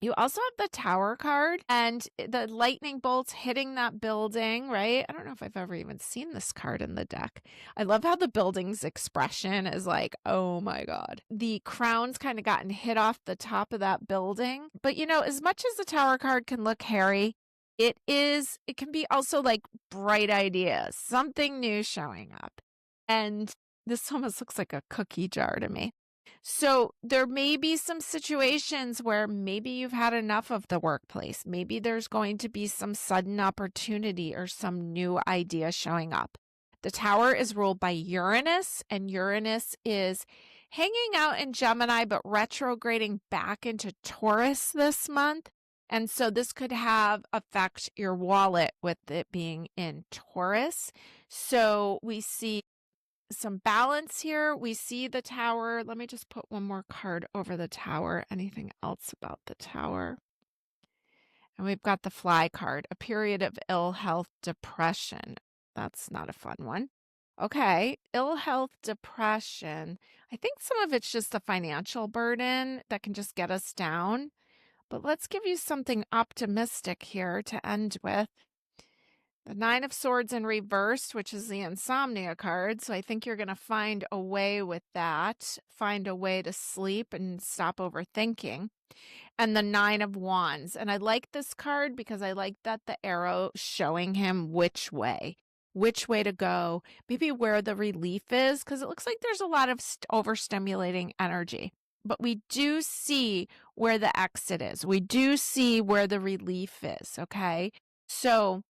You also have the Tower card and the lightning bolts hitting that building, right? I don't know if I've ever even seen this card in the deck. I love how the building's expression is like, oh my God. The crown's kind of gotten hit off the top of that building. But you know, as much as the Tower card can look hairy, it can be also like bright ideas, something new showing up. And this almost looks like a cookie jar to me. So there may be some situations where maybe you've had enough of the workplace. Maybe there's going to be some sudden opportunity or some new idea showing up. The Tower is ruled by Uranus, and Uranus is hanging out in Gemini but retrograding back into Taurus this month. And so this could affect your wallet with it being in Taurus. So we see some balance here. We see the Tower. Let me just put one more card over the Tower. Anything else about the Tower? And we've got the Fly card, a period of ill health, depression. That's not a fun one. Okay, ill health, depression. I think some of it's just the financial burden that can just get us down. But let's give you something optimistic here to end with. The Nine of Swords in reverse, which is the insomnia card. So I think you're going to find a way with that, find a way to sleep and stop overthinking. And the Nine of Wands. And I like this card because I like that the arrow showing him which way to go, maybe where the relief is, because it looks like there's a lot of overstimulating energy. But we do see where the exit is. We do see where the relief is, okay? So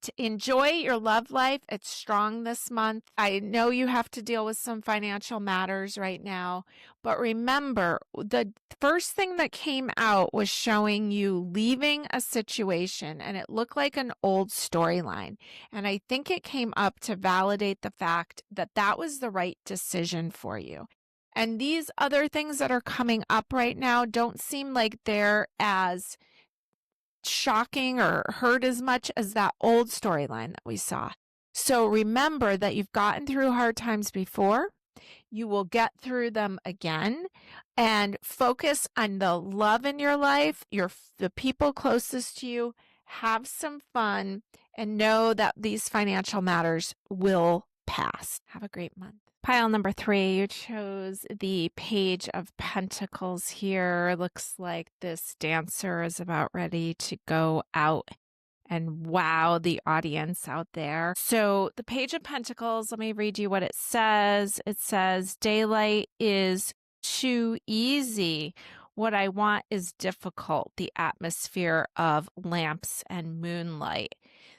to enjoy your love life, it's strong this month. I know you have to deal with some financial matters right now, but remember, the first thing that came out was showing you leaving a situation, and it looked like an old storyline. And I think it came up to validate the fact that that was the right decision for you. And these other things that are coming up right now don't seem like they're as shocking or hurt as much as that old storyline that we saw. So remember that you've gotten through hard times before. You will get through them again, and focus on the love in your life, the people closest to you. Have some fun and know that these financial matters will pass. Have a great month. Pile number 3, you chose the Page of Pentacles here. Looks like this dancer is about ready to go out and wow the audience out there. So the Page of Pentacles, let me read you what it says. It says, daylight is too easy. What I want is difficult. The atmosphere of lamps and moonlight.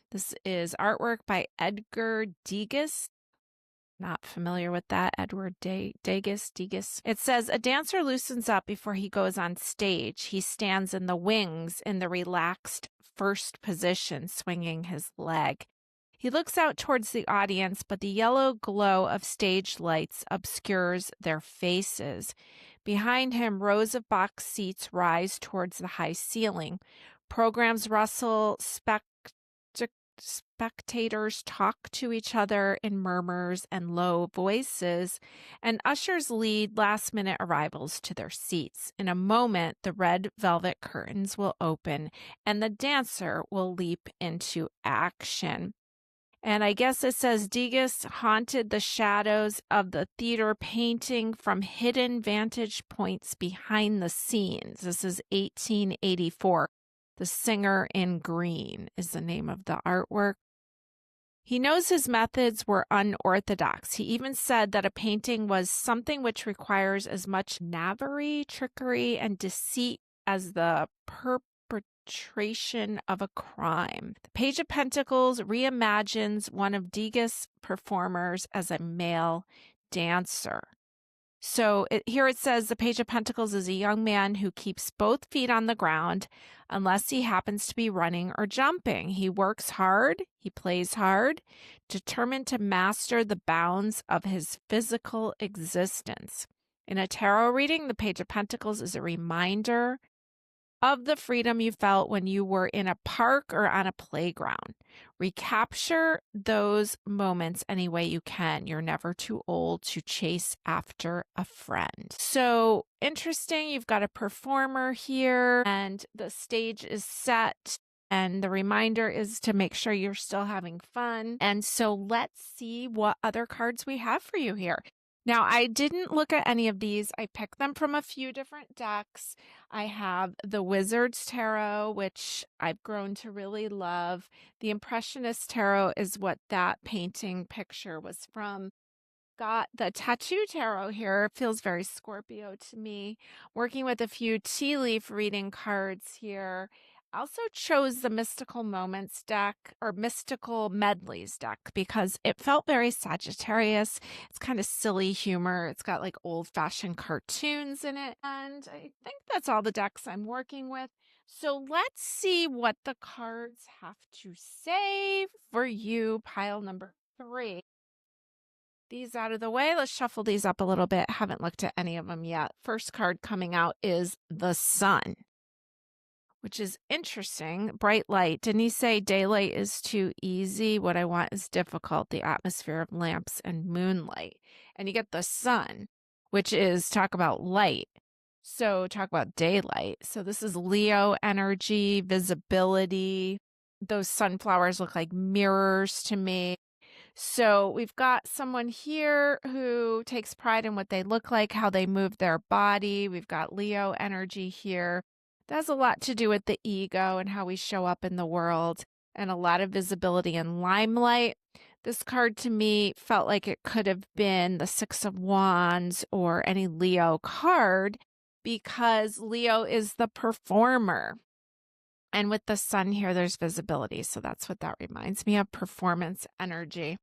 This is artwork by Edgar Degas. Not familiar with that. Edward Degas. It says, a dancer loosens up before he goes on stage. He stands in the wings in the relaxed first position, swinging his leg. He looks out towards the audience, but the yellow glow of stage lights obscures their faces. Behind him, rows of box seats rise towards the high ceiling. Programs rustle, spectators talk to each other in murmurs and low voices, and ushers lead last-minute arrivals to their seats. In a moment, the red velvet curtains will open, and the dancer will leap into action. And I guess it says Degas haunted the shadows of the theater, painting from hidden vantage points behind the scenes. This is 1884. The Singer in Green is the name of the artwork. He knows his methods were unorthodox. He even said that a painting was something which requires as much knavery, trickery, and deceit as the perpetration of a crime. The Page of Pentacles reimagines one of Degas' performers as a male dancer. So here it says the Page of Pentacles is a young man who keeps both feet on the ground unless he happens to be running or jumping. He works hard, he plays hard, determined to master the bounds of his physical existence. In a tarot reading, the Page of Pentacles is a reminder of the freedom you felt when you were in a park or on a playground. Recapture those moments any way you can. You're never too old to chase after a friend. So interesting. You've got a performer here, and the stage is set. And the reminder is to make sure you're still having fun. And so let's see what other cards we have for you here. Now, I didn't look at any of these. I picked them from a few different decks. I have the Wizard's Tarot, which I've grown to really love. The Impressionist Tarot is what that painting picture was from. Got the Tattoo Tarot here. It feels very Scorpio to me. Working with a few tea leaf reading cards here. Also chose the Mystical Moments deck, or Mystical Medleys deck, because it felt very Sagittarius. It's kind of silly humor. It's got like old-fashioned cartoons in it. And I think that's all the decks I'm working with. So let's see what the cards have to say for you, pile number 3. These out of the way. Let's shuffle these up a little bit. Haven't looked at any of them yet. First card coming out is the Sun, which is interesting. Bright light. Didn't he say daylight is too easy? What I want is difficult. The atmosphere of lamps and moonlight. And you get the Sun, which is talk about light. So talk about daylight. So this is Leo energy, visibility. Those sunflowers look like mirrors to me. So we've got someone here who takes pride in what they look like, how they move their body. We've got Leo energy here. That has a lot to do with the ego and how we show up in the world, and a lot of visibility and limelight. This card to me felt like it could have been the Six of Wands or any Leo card, because Leo is the performer. And with the Sun here, there's visibility. So that's what that reminds me of, performance energy.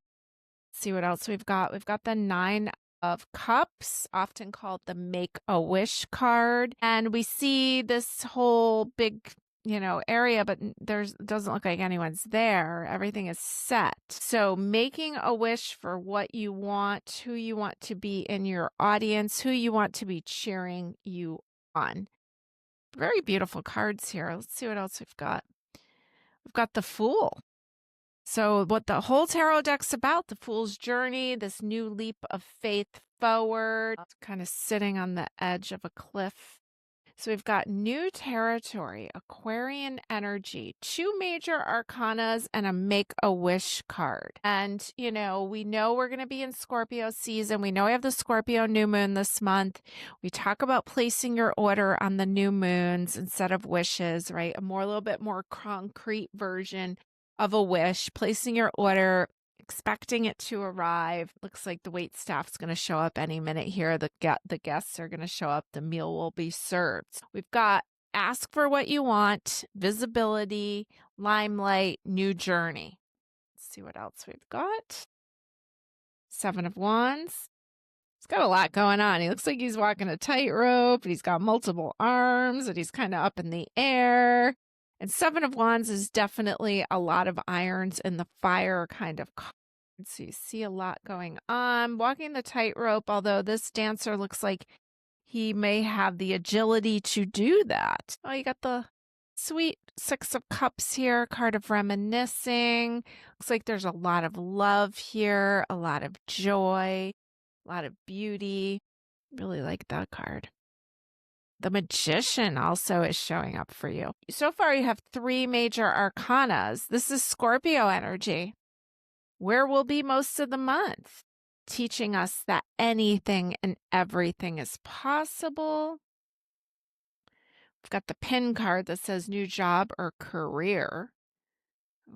Let's see what else we've got. We've got the Nine of Cups, often called the Make-A-Wish card. And we see this whole big, area, but doesn't look like anyone's there. Everything is set. So making a wish for what you want, who you want to be in your audience, who you want to be cheering you on. Very beautiful cards here. Let's see what else we've got. We've got the Fool. So what the whole tarot deck's about, the Fool's journey, this new leap of faith forward, kind of sitting on the edge of a cliff. So we've got new territory, Aquarian energy, 2 major arcanas, and a Make-A-Wish card. And, we know we're going to be in Scorpio season. We know we have the Scorpio new moon this month. We talk about placing your order on the new moons instead of wishes, right? A little bit more concrete version of a wish, placing your order, expecting it to arrive. Looks like the wait staff's going to show up any minute here. The guests are going to show up. The meal will be served. We've got ask for what you want, visibility, limelight, new journey. Let's see what else we've got. Seven of Wands. He's got a lot going on. He looks like he's walking a tightrope, and he's got multiple arms, and he's kind of up in the air. And Seven of Wands is definitely a lot of irons in the fire kind of card. So you see a lot going on. Walking the tightrope, although this dancer looks like he may have the agility to do that. Oh, you got the sweet Six of Cups here, card of reminiscing. Looks like there's a lot of love here, a lot of joy, a lot of beauty. Really like that card. The Magician also is showing up for you. So far, you have 3 major arcanas. This is Scorpio energy. Where we'll be most of the month, teaching us that anything and everything is possible. We've got the pin card that says new job or career.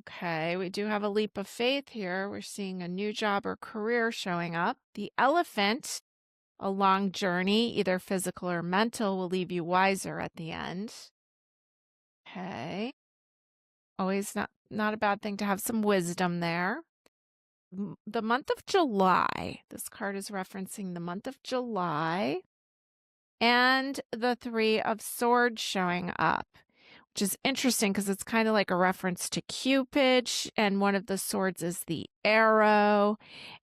Okay, we do have a leap of faith here. We're seeing a new job or career showing up. The Elephant, a long journey, either physical or mental, will leave you wiser at the end. Okay. Always not a bad thing to have some wisdom there. The month of July. This card is referencing the month of July. And the 3 of Swords showing up, which is interesting because it's kind of like a reference to Cupid, and one of the swords is the arrow.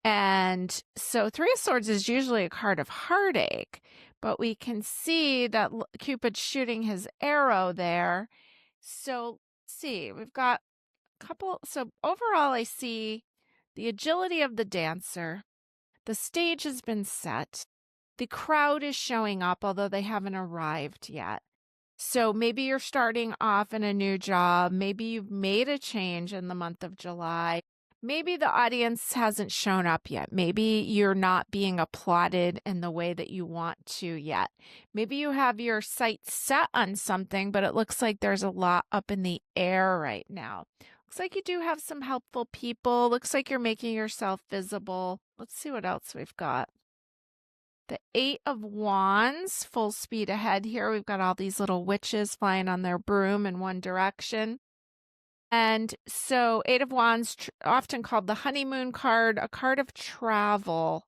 And so 3 of Swords is usually a card of heartache, but we can see that Cupid's shooting his arrow there. So let's see, we've got a couple. So overall, I see the agility of the dancer. The stage has been set. The crowd is showing up, although they haven't arrived yet. So maybe you're starting off in a new job. Maybe you've made a change in the month of July. Maybe the audience hasn't shown up yet. Maybe you're not being applauded in the way that you want to yet. Maybe you have your sights set on something, but it looks like there's a lot up in the air right now. Looks like you do have some helpful people. Looks like you're making yourself visible. Let's see what else we've got. The 8 of Wands, full speed ahead here. We've got all these little witches flying on their broom in one direction. And so 8 of Wands, often called the honeymoon card, a card of travel,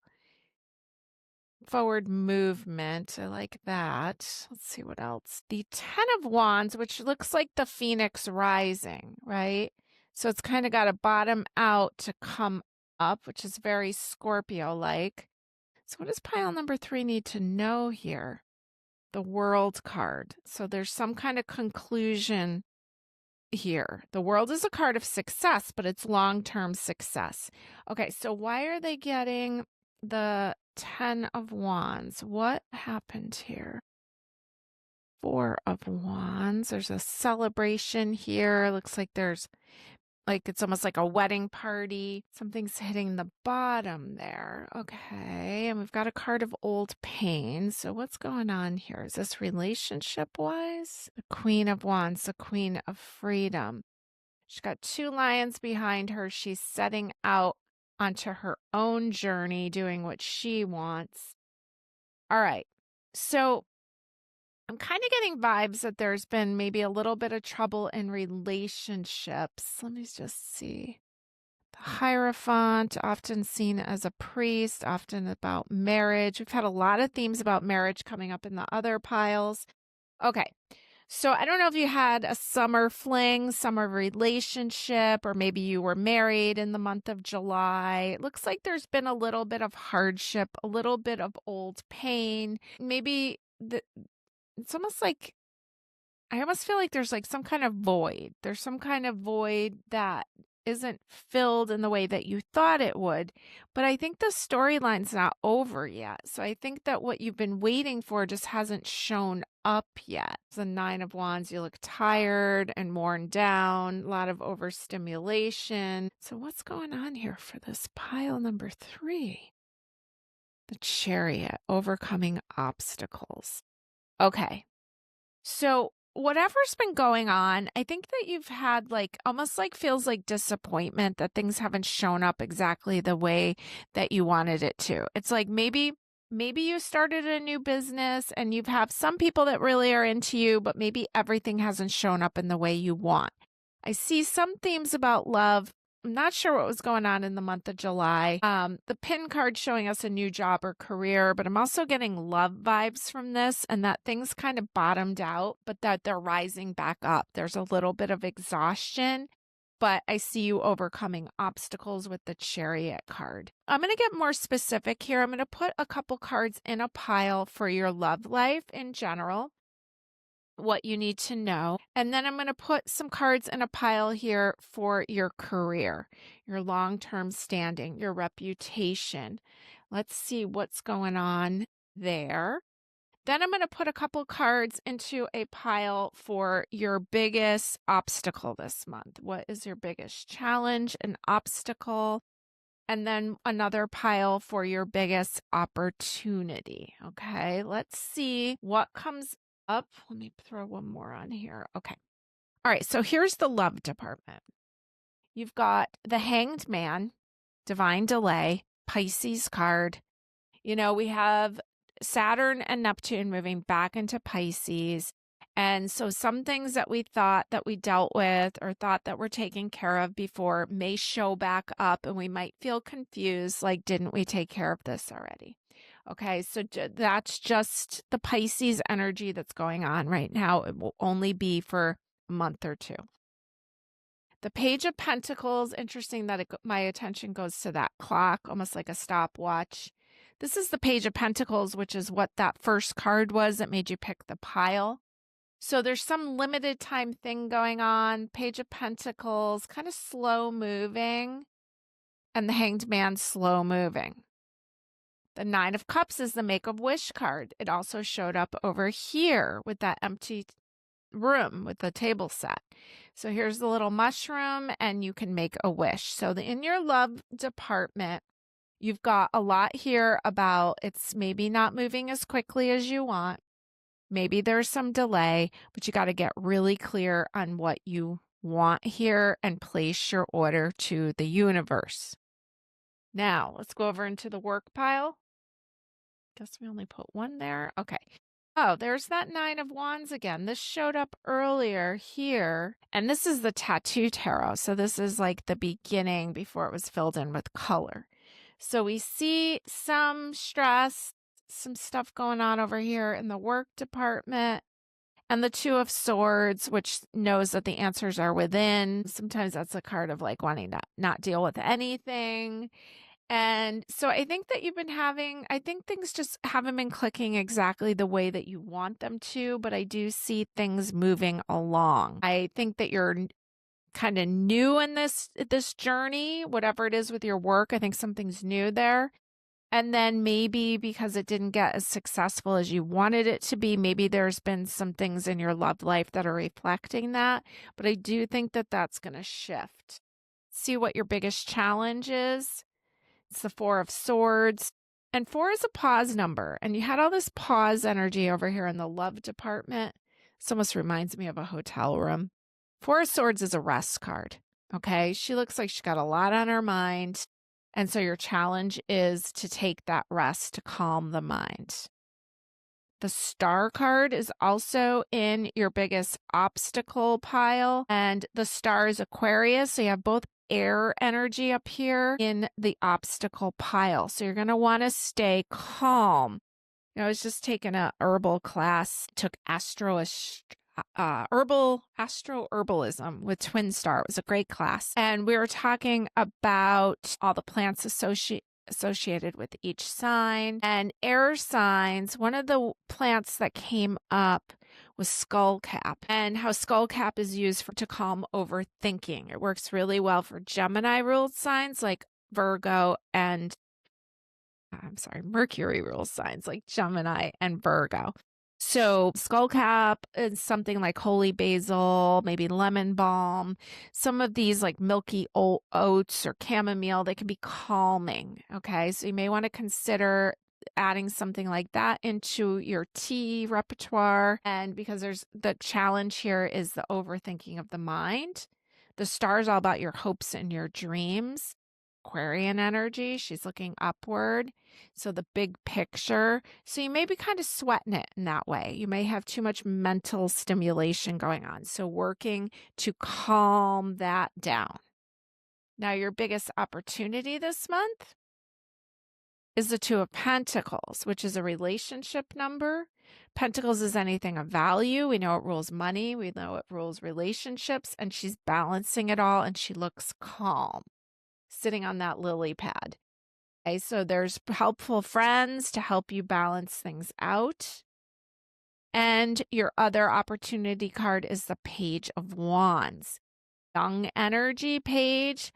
forward movement. I like that. Let's see what else. The 10 of Wands, which looks like the phoenix rising, right? So it's kind of got a bottom out to come up, which is very Scorpio-like. So what does pile number 3 need to know here? The World card. So there's some kind of conclusion here. The World is a card of success, but it's long-term success. Okay, so why are they getting the 10 of Wands? What happened here? 4 of Wands. There's a celebration here. Looks like there's it's almost like a wedding party. Something's hitting the bottom there. Okay. And we've got a card of old pain. So what's going on here? Is this relationship-wise? The Queen of Wands, the Queen of Freedom. She's got 2 lions behind her. She's setting out onto her own journey, doing what she wants. All right. So I'm kind of getting vibes that there's been maybe a little bit of trouble in relationships. Let me just see. The Hierophant, often seen as a priest, often about marriage. We've had a lot of themes about marriage coming up in the other piles. Okay. So I don't know if you had a summer fling, summer relationship, or maybe you were married in the month of July. It looks like there's been a little bit of hardship, a little bit of old pain. Maybe it's almost like, I almost feel like there's like some kind of void. There's some kind of void that isn't filled in the way that you thought it would. But I think the storyline's not over yet. So I think that what you've been waiting for just hasn't shown up yet. The 9 of Wands, you look tired and worn down, a lot of overstimulation. So what's going on here for this pile number 3? The Chariot, overcoming obstacles. Okay, so whatever's been going on, I think that you've had almost feels like disappointment that things haven't shown up exactly the way that you wanted it to. It's like maybe you started a new business and you've have some people that really are into you, but maybe everything hasn't shown up in the way you want. I see some themes about love, I'm not sure what was going on in the month of July. The pin card showing us a new job or career, but I'm also getting love vibes from this, and that things kind of bottomed out, but that they're rising back up. There's a little bit of exhaustion, but I see you overcoming obstacles with the Chariot card. I'm going to get more specific here. I'm going to put a couple cards in a pile for your love life in general, what you need to know. And then I'm going to put some cards in a pile here for your career, your long-term standing, your reputation. Let's see what's going on there. Then I'm going to put a couple cards into a pile for your biggest obstacle this month. What is your biggest challenge and obstacle? And then another pile for your biggest opportunity. Okay, let's see what comes up. Let me throw one more on here. Okay. All right, so here's the love department. You've got the Hanged Man, Divine Delay, Pisces card. You know, we have Saturn and Neptune moving back into Pisces. And so some things that we thought that we dealt with or thought that were taken care of before may show back up, and we might feel confused, like, didn't we take care of this already? Okay, so that's just the Pisces energy that's going on right now. It will only be for a month or two. The Page of Pentacles, interesting that my attention goes to that clock, almost like a stopwatch. This is the Page of Pentacles, which is what that first card was that made you pick the pile. So there's some limited time thing going on. Page of Pentacles, kind of slow moving, and the Hanged Man slow moving. The Nine of Cups is the Make-A-Wish card. It also showed up over here with that empty room with the table set. So here's the little mushroom, and you can make a wish. So in your love department, you've got a lot here about it's maybe not moving as quickly as you want. Maybe there's some delay, but you got to get really clear on what you want here and place your order to the universe. Now, let's go over into the work pile. Guess we only put one there. Okay. Oh, there's that Nine of Wands again. This showed up earlier here. And this is the Tattoo Tarot. So this is like the beginning before it was filled in with color. So we see some stress, some stuff going on over here in the work department. And the Two of Swords, which knows that the answers are within. Sometimes that's a card of like wanting to not deal with anything. And so I think that you've been I think things just haven't been clicking exactly the way that you want them to, but I do see things moving along. I think that you're kind of new in this journey, whatever it is with your work. I think something's new there. And then maybe because it didn't get as successful as you wanted it to be, maybe there's been some things in your love life that are reflecting that. But I do think that that's going to shift. See what your biggest challenge is. It's the Four of Swords. And 4 is a pause number. And you had all this pause energy over here in the love department. This almost reminds me of a hotel room. 4 of Swords is a rest card. Okay. She looks like she's got a lot on her mind. And so your challenge is to take that rest to calm the mind. The Star card is also in your biggest obstacle pile. And the Star is Aquarius. So you have both air energy up here in the obstacle pile. So you're going to want to stay calm. You know, I was just taking a herbal class, took herbalism with Twin Star. It was a great class. And we were talking about all the plants associated with each sign. And air signs, one of the plants that came up was skullcap, and how skullcap is used to calm overthinking. It works really well for Gemini ruled signs like Virgo and Mercury ruled signs like Gemini and Virgo. So skullcap is something like holy basil, maybe lemon balm. Some of these like milky oats or chamomile, they can be calming. Okay, so you may want to consider adding something like that into your tea repertoire. And because the challenge here is the overthinking of the mind. The Star is all about your hopes and your dreams. Aquarian energy, she's looking upward. So the big picture. So you may be kind of sweating it in that way. You may have too much mental stimulation going on. So working to calm that down. Now, your biggest opportunity this month is the Two of Pentacles, which is a relationship number. Pentacles is anything of value. We know it rules money. We know it rules relationships, and she's balancing it all, and she looks calm, sitting on that lily pad. Okay, so there's helpful friends to help you balance things out. And your other opportunity card is the Page of Wands. Young energy page.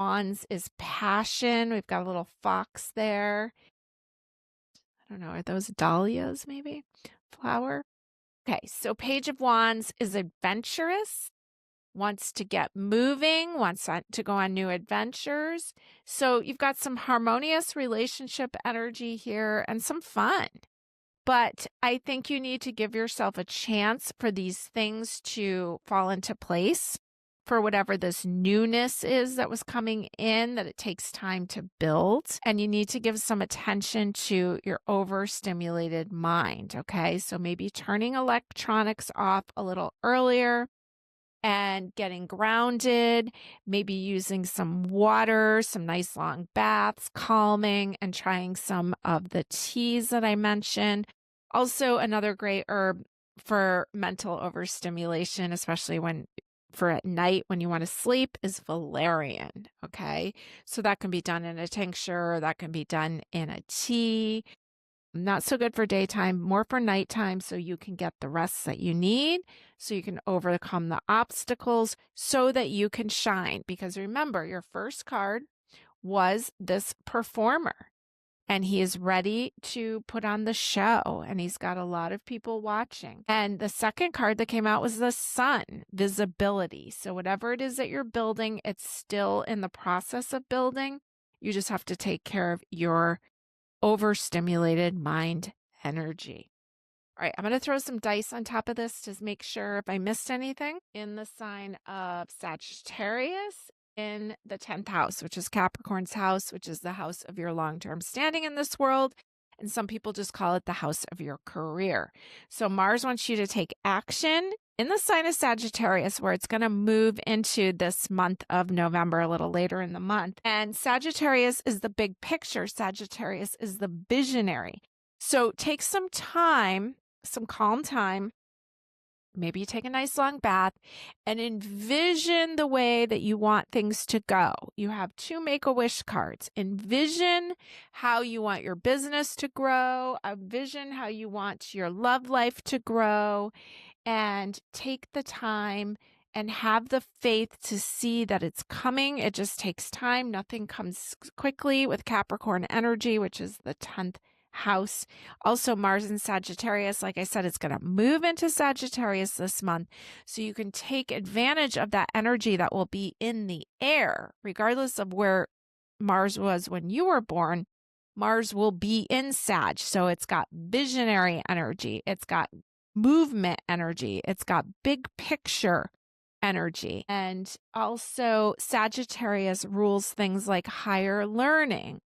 Wands is passion. We've got a little fox there. I don't know, are those dahlias maybe? Flower? Okay, so Page of Wands is adventurous, wants to get moving, wants to go on new adventures. So you've got some harmonious relationship energy here and some fun. But I think you need to give yourself a chance for these things to fall into place, for whatever this newness is that was coming in, that it takes time to build. And you need to give some attention to your overstimulated mind, okay? So maybe turning electronics off a little earlier and getting grounded, maybe using some water, some nice long baths, calming, and trying some of the teas that I mentioned. Also, another great herb for mental overstimulation, especially for at night when you want to sleep, is valerian, okay? So that can be done in a tincture, that can be done in a tea. Not so good for daytime, more for nighttime, so you can get the rest that you need, so you can overcome the obstacles, so that you can shine. Because remember, your first card was this performer, and he is ready to put on the show, and he's got a lot of people watching. And the second card that came out was the Sun, visibility. So whatever it is that you're building, it's still in the process of building. You just have to take care of your overstimulated mind energy. All right, I'm going to throw some dice on top of this to make sure if I missed anything. In the sign of Sagittarius, in the 10th house, which is Capricorn's house, which is the house of your long-term standing in this world. And some people just call it the house of your career. So Mars wants you to take action in the sign of Sagittarius, where it's going to move into this month of November, a little later in the month. And Sagittarius is the big picture. Sagittarius is the visionary. So take some time, some calm time. Maybe you take a nice long bath and envision the way that you want things to go. You have 2 Make-A-Wish cards. Envision how you want your business to grow. Envision how you want your love life to grow. And take the time and have the faith to see that it's coming. It just takes time. Nothing comes quickly with Capricorn energy, which is the 10th house. Also, Mars in Sagittarius, like I said, it's going to move into Sagittarius this month. So you can take advantage of that energy that will be in the air, regardless of where Mars was when you were born. Mars will be in Sag. So it's got visionary energy. It's got movement energy. It's got big picture energy. And also Sagittarius rules things like higher learning.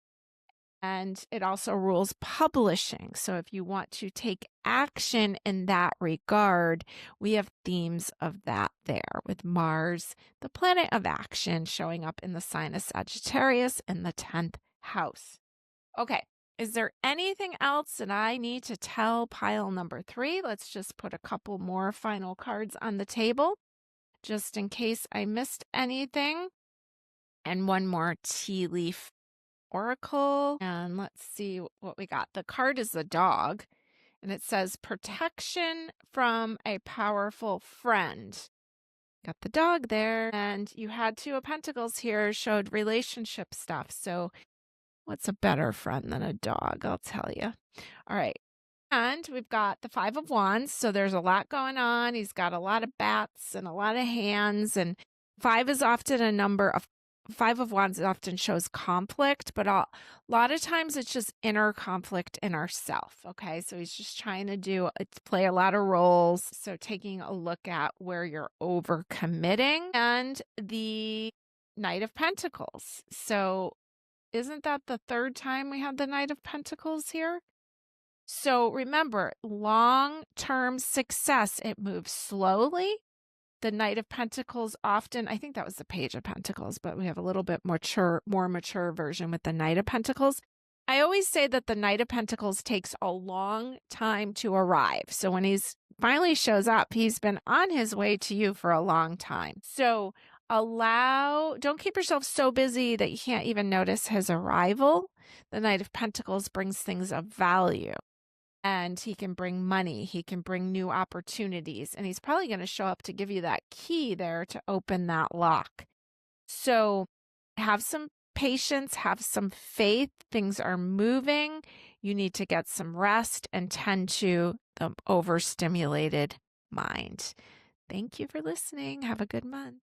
And it also rules publishing. So if you want to take action in that regard, we have themes of that there with Mars, the planet of action, showing up in the sign of Sagittarius in the 10th house. Okay. Is there anything else that I need to tell pile number 3? Let's just put a couple more final cards on the table, just in case I missed anything. And one more tea leaf oracle. And let's see what we got. The card is the dog, and it says protection from a powerful friend. Got the dog there. And you had 2 of Pentacles here, showed relationship stuff. So what's a better friend than a dog? I'll tell you. All right. And we've got the 5 of Wands. So there's a lot going on. He's got a lot of bats and a lot of hands. And 5 is often a number of 5 of Wands often shows conflict, but a lot of times it's just inner conflict in ourself. Okay. So he's just trying to play a lot of roles. So taking a look at where you're overcommitting. And the Knight of Pentacles. So isn't that the 3rd time we had the Knight of Pentacles here? So remember, long-term success, it moves slowly, the Knight of Pentacles often, I think that was the Page of Pentacles, but we have a little bit more mature version with the Knight of Pentacles. I always say that the Knight of Pentacles takes a long time to arrive. So when he's finally shows up, he's been on his way to you for a long time. So don't keep yourself so busy that you can't even notice his arrival. The Knight of Pentacles brings things of value, and he can bring money. He can bring new opportunities, and he's probably going to show up to give you that key there to open that lock. So have some patience, have some faith. Things are moving. You need to get some rest and tend to the overstimulated mind. Thank you for listening. Have a good month.